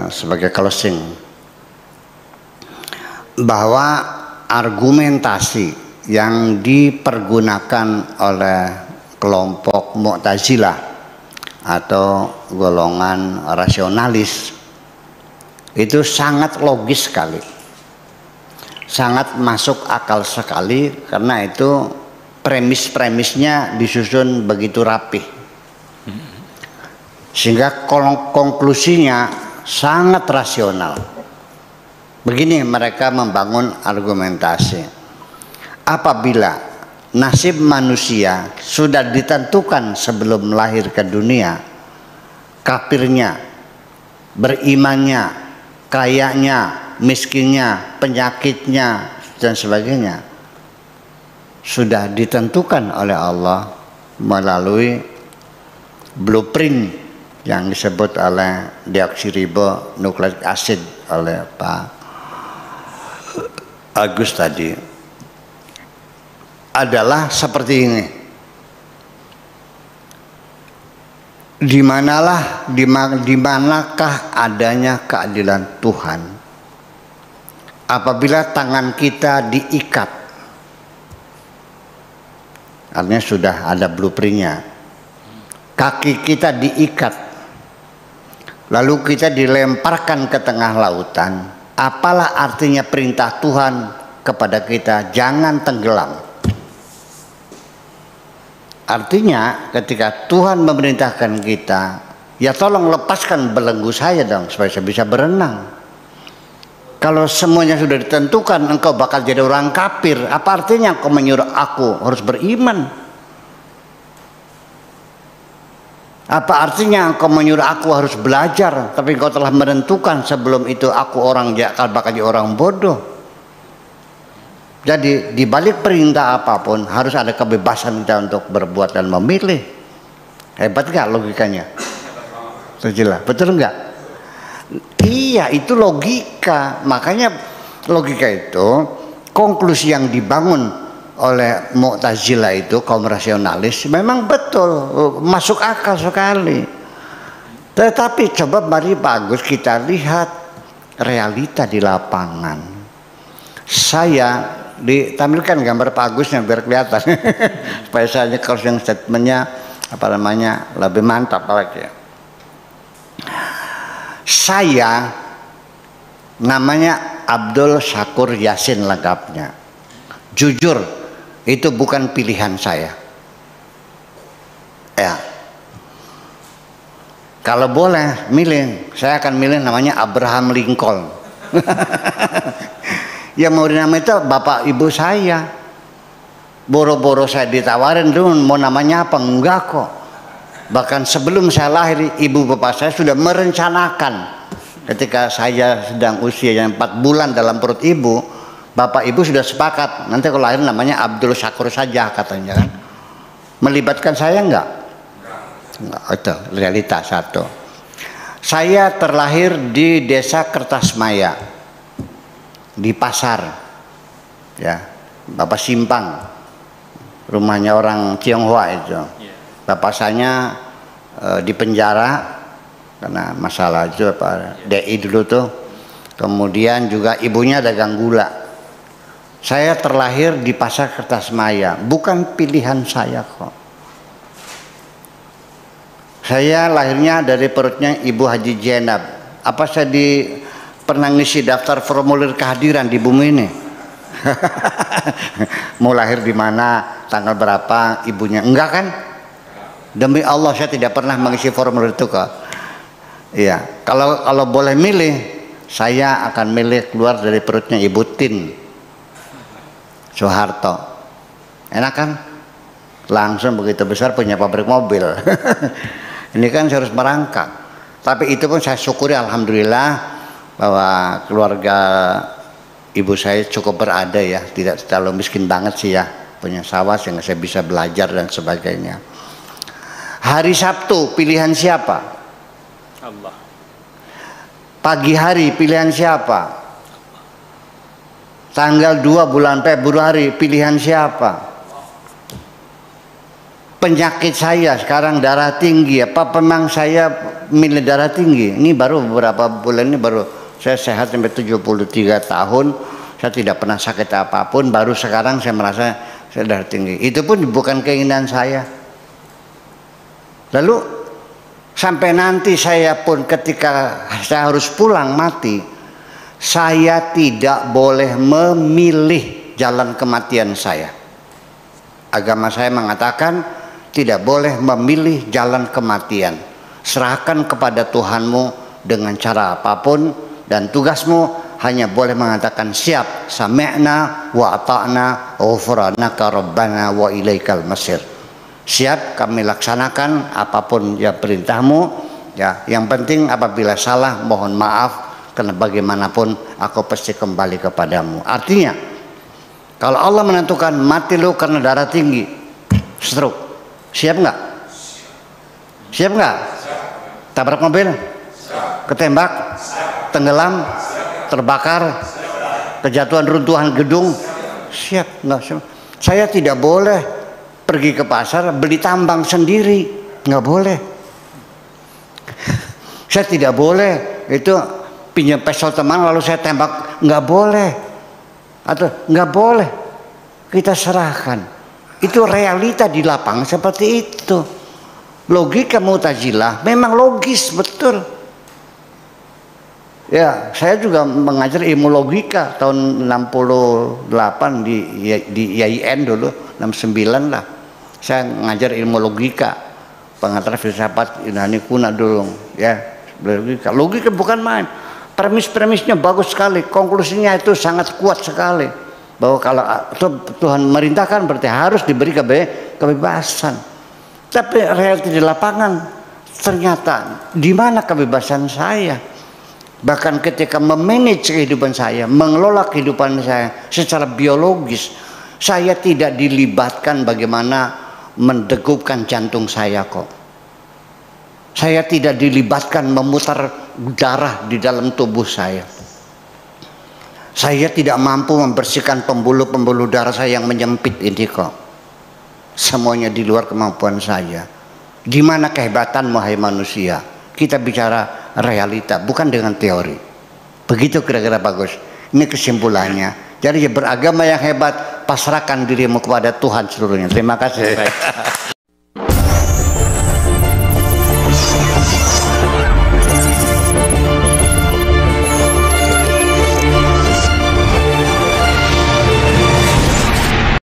sebagai closing, bahwa argumentasi yang dipergunakan oleh kelompok Mu'tazilah atau golongan rasionalis itu sangat logis sekali, sangat masuk akal sekali, karena itu premis-premisnya disusun begitu rapih sehingga konklusinya sangat rasional. Begini mereka membangun argumentasi: apabila nasib manusia sudah ditentukan sebelum lahir ke dunia, kafirnya, berimannya, kayanya, miskinnya, penyakitnya dan sebagainya sudah ditentukan oleh Allah melalui blueprint yang disebut oleh deoksiribonukleik acid oleh Pak Agus tadi, adalah seperti ini. Di manakah adanya keadilan Tuhan? Apabila tangan kita diikat, artinya sudah ada blueprintnya. Kaki kita diikat, lalu kita dilemparkan ke tengah lautan, apalah artinya perintah Tuhan kepada kita, jangan tenggelam. Artinya ketika Tuhan memerintahkan kita, ya tolong lepaskan belenggu saya dong supaya saya bisa berenang. Kalau semuanya sudah ditentukan, engkau bakal jadi orang kafir, apa artinya engkau menyuruh aku harus beriman? Apa artinya engkau menyuruh aku harus belajar, tapi engkau telah menentukan sebelum itu aku orang bakal jadi orang bodoh. Jadi di balik perintah apapun harus ada kebebasan kita untuk berbuat dan memilih. Hebat gak logikanya? Jelas, betul nggak? Iya, itu logika. Makanya logika itu konklusi yang dibangun oleh Mu'tazilah itu, kaum rasionalis, memang betul, masuk akal sekali. Tetapi coba mari Pak Agus kita lihat realita di lapangan. Saya ditampilkan gambar Pak Agusnya biar kelihatan supaya saya closing statementnya lebih mantap lagi. Saya namanya Abdul Syakur Yasin lengkapnya. Jujur, itu bukan pilihan saya. Ya, kalau boleh milih, saya akan milih namanya Abraham Lincoln. Yang mau dinamai itu bapak ibu saya. Boro-boro saya ditawarin dulu mau namanya apa, enggak kok. Bahkan sebelum saya lahir, ibu bapak saya sudah merencanakan. Ketika saya sedang usia yang 4 bulan dalam perut ibu, bapak ibu sudah sepakat nanti kalau lahir namanya Abdul Syakur saja katanya kan. Melibatkan saya enggak? Enggak, itu realita satu. Saya terlahir di desa Kertasmaya, di pasar, ya, Bapak Simpang, rumahnya orang Tionghoa itu. Bapak saya di penjara karena masalah itu apa DI dulu tuh. Kemudian juga ibunya dagang gula. Saya terlahir di pasar Kertasmaya, bukan pilihan saya kok. Saya lahirnya dari perutnya Ibu Haji Jenab. Apa saya pernah ngisi daftar formulir kehadiran di bumi ini? Mau lahir di mana, tanggal berapa, ibunya? Enggak kan? Demi Allah saya tidak pernah mengisi formulir itu kok. Iya, kalau boleh milih, saya akan milih keluar dari perutnya Ibu Tin Soeharto. Enak kan? Langsung begitu besar punya pabrik mobil. Ini kan saya harus merangkak. Tapi itu pun saya syukuri alhamdulillah bahwa keluarga ibu saya cukup berada ya, tidak terlalu miskin banget sih ya, punya sawah sehingga saya bisa belajar dan sebagainya. Hari Sabtu pilihan siapa? Allah. Pagi hari pilihan siapa? Tanggal 2 bulan Februari pilihan siapa? Penyakit saya sekarang darah tinggi, apa memang saya milih darah tinggi? Ini baru beberapa bulan ini baru saya sehat sampai 73 tahun, saya tidak pernah sakit apapun, baru sekarang saya merasa saya darah tinggi. Itu pun bukan keinginan saya. Lalu sampai nanti saya pun ketika saya harus pulang mati, saya tidak boleh memilih jalan kematian saya. Agama saya mengatakan tidak boleh memilih jalan kematian. Serahkan kepada Tuhanmu dengan cara apapun, dan tugasmu hanya boleh mengatakan siap, sami'na wa ata'na ghufranaka rabbana wa ilaikal masir. Siap, kami laksanakan apapun yang perintahmu ya. Yang penting apabila salah mohon maaf, karena bagaimanapun aku pasti kembali kepadamu. Artinya kalau Allah menentukan mati lu karena darah tinggi, stroke, siap nggak? Siap nggak? Tabrak mobil? Ketembak? Tenggelam? Terbakar? Kejatuhan runtuhan gedung? Siap nggak? Saya tidak boleh pergi ke pasar beli tambang sendiri, nggak boleh. Saya tidak boleh itu pinjam pistol teman lalu saya tembak, nggak boleh. Atau nggak boleh, kita serahkan. Itu realita di lapangan seperti itu. Logika Mu'tazilah memang logis betul. Ya, saya juga mengajar ilmu logika tahun 68 di IAIN dulu, 69 lah. Saya ngajar ilmu logika, pengantar filsafat Yunani kuno dulu, ya. Logika bukan main. Premis-premisnya bagus sekali, konklusinya itu sangat kuat sekali. Bahwa kalau Tuhan merintahkan berarti harus diberi kebebasan. Tapi realita di lapangan ternyata di mana kebebasan saya? Bahkan ketika memanage kehidupan saya, mengelola kehidupan saya secara biologis, saya tidak dilibatkan bagaimana mendegupkan jantung saya kok. Saya tidak dilibatkan memutar darah di dalam tubuh saya. Saya tidak mampu membersihkan pembuluh-pembuluh darah saya yang menyempit ini kok. Semuanya di luar kemampuan saya. Di mana kehebatan wahai manusia? Kita bicara realita, bukan dengan teori. Begitu kira-kira bagus. Ini kesimpulannya. Jadi beragama yang hebat, pasrahkan dirimu kepada Tuhan seluruhnya. Terima kasih.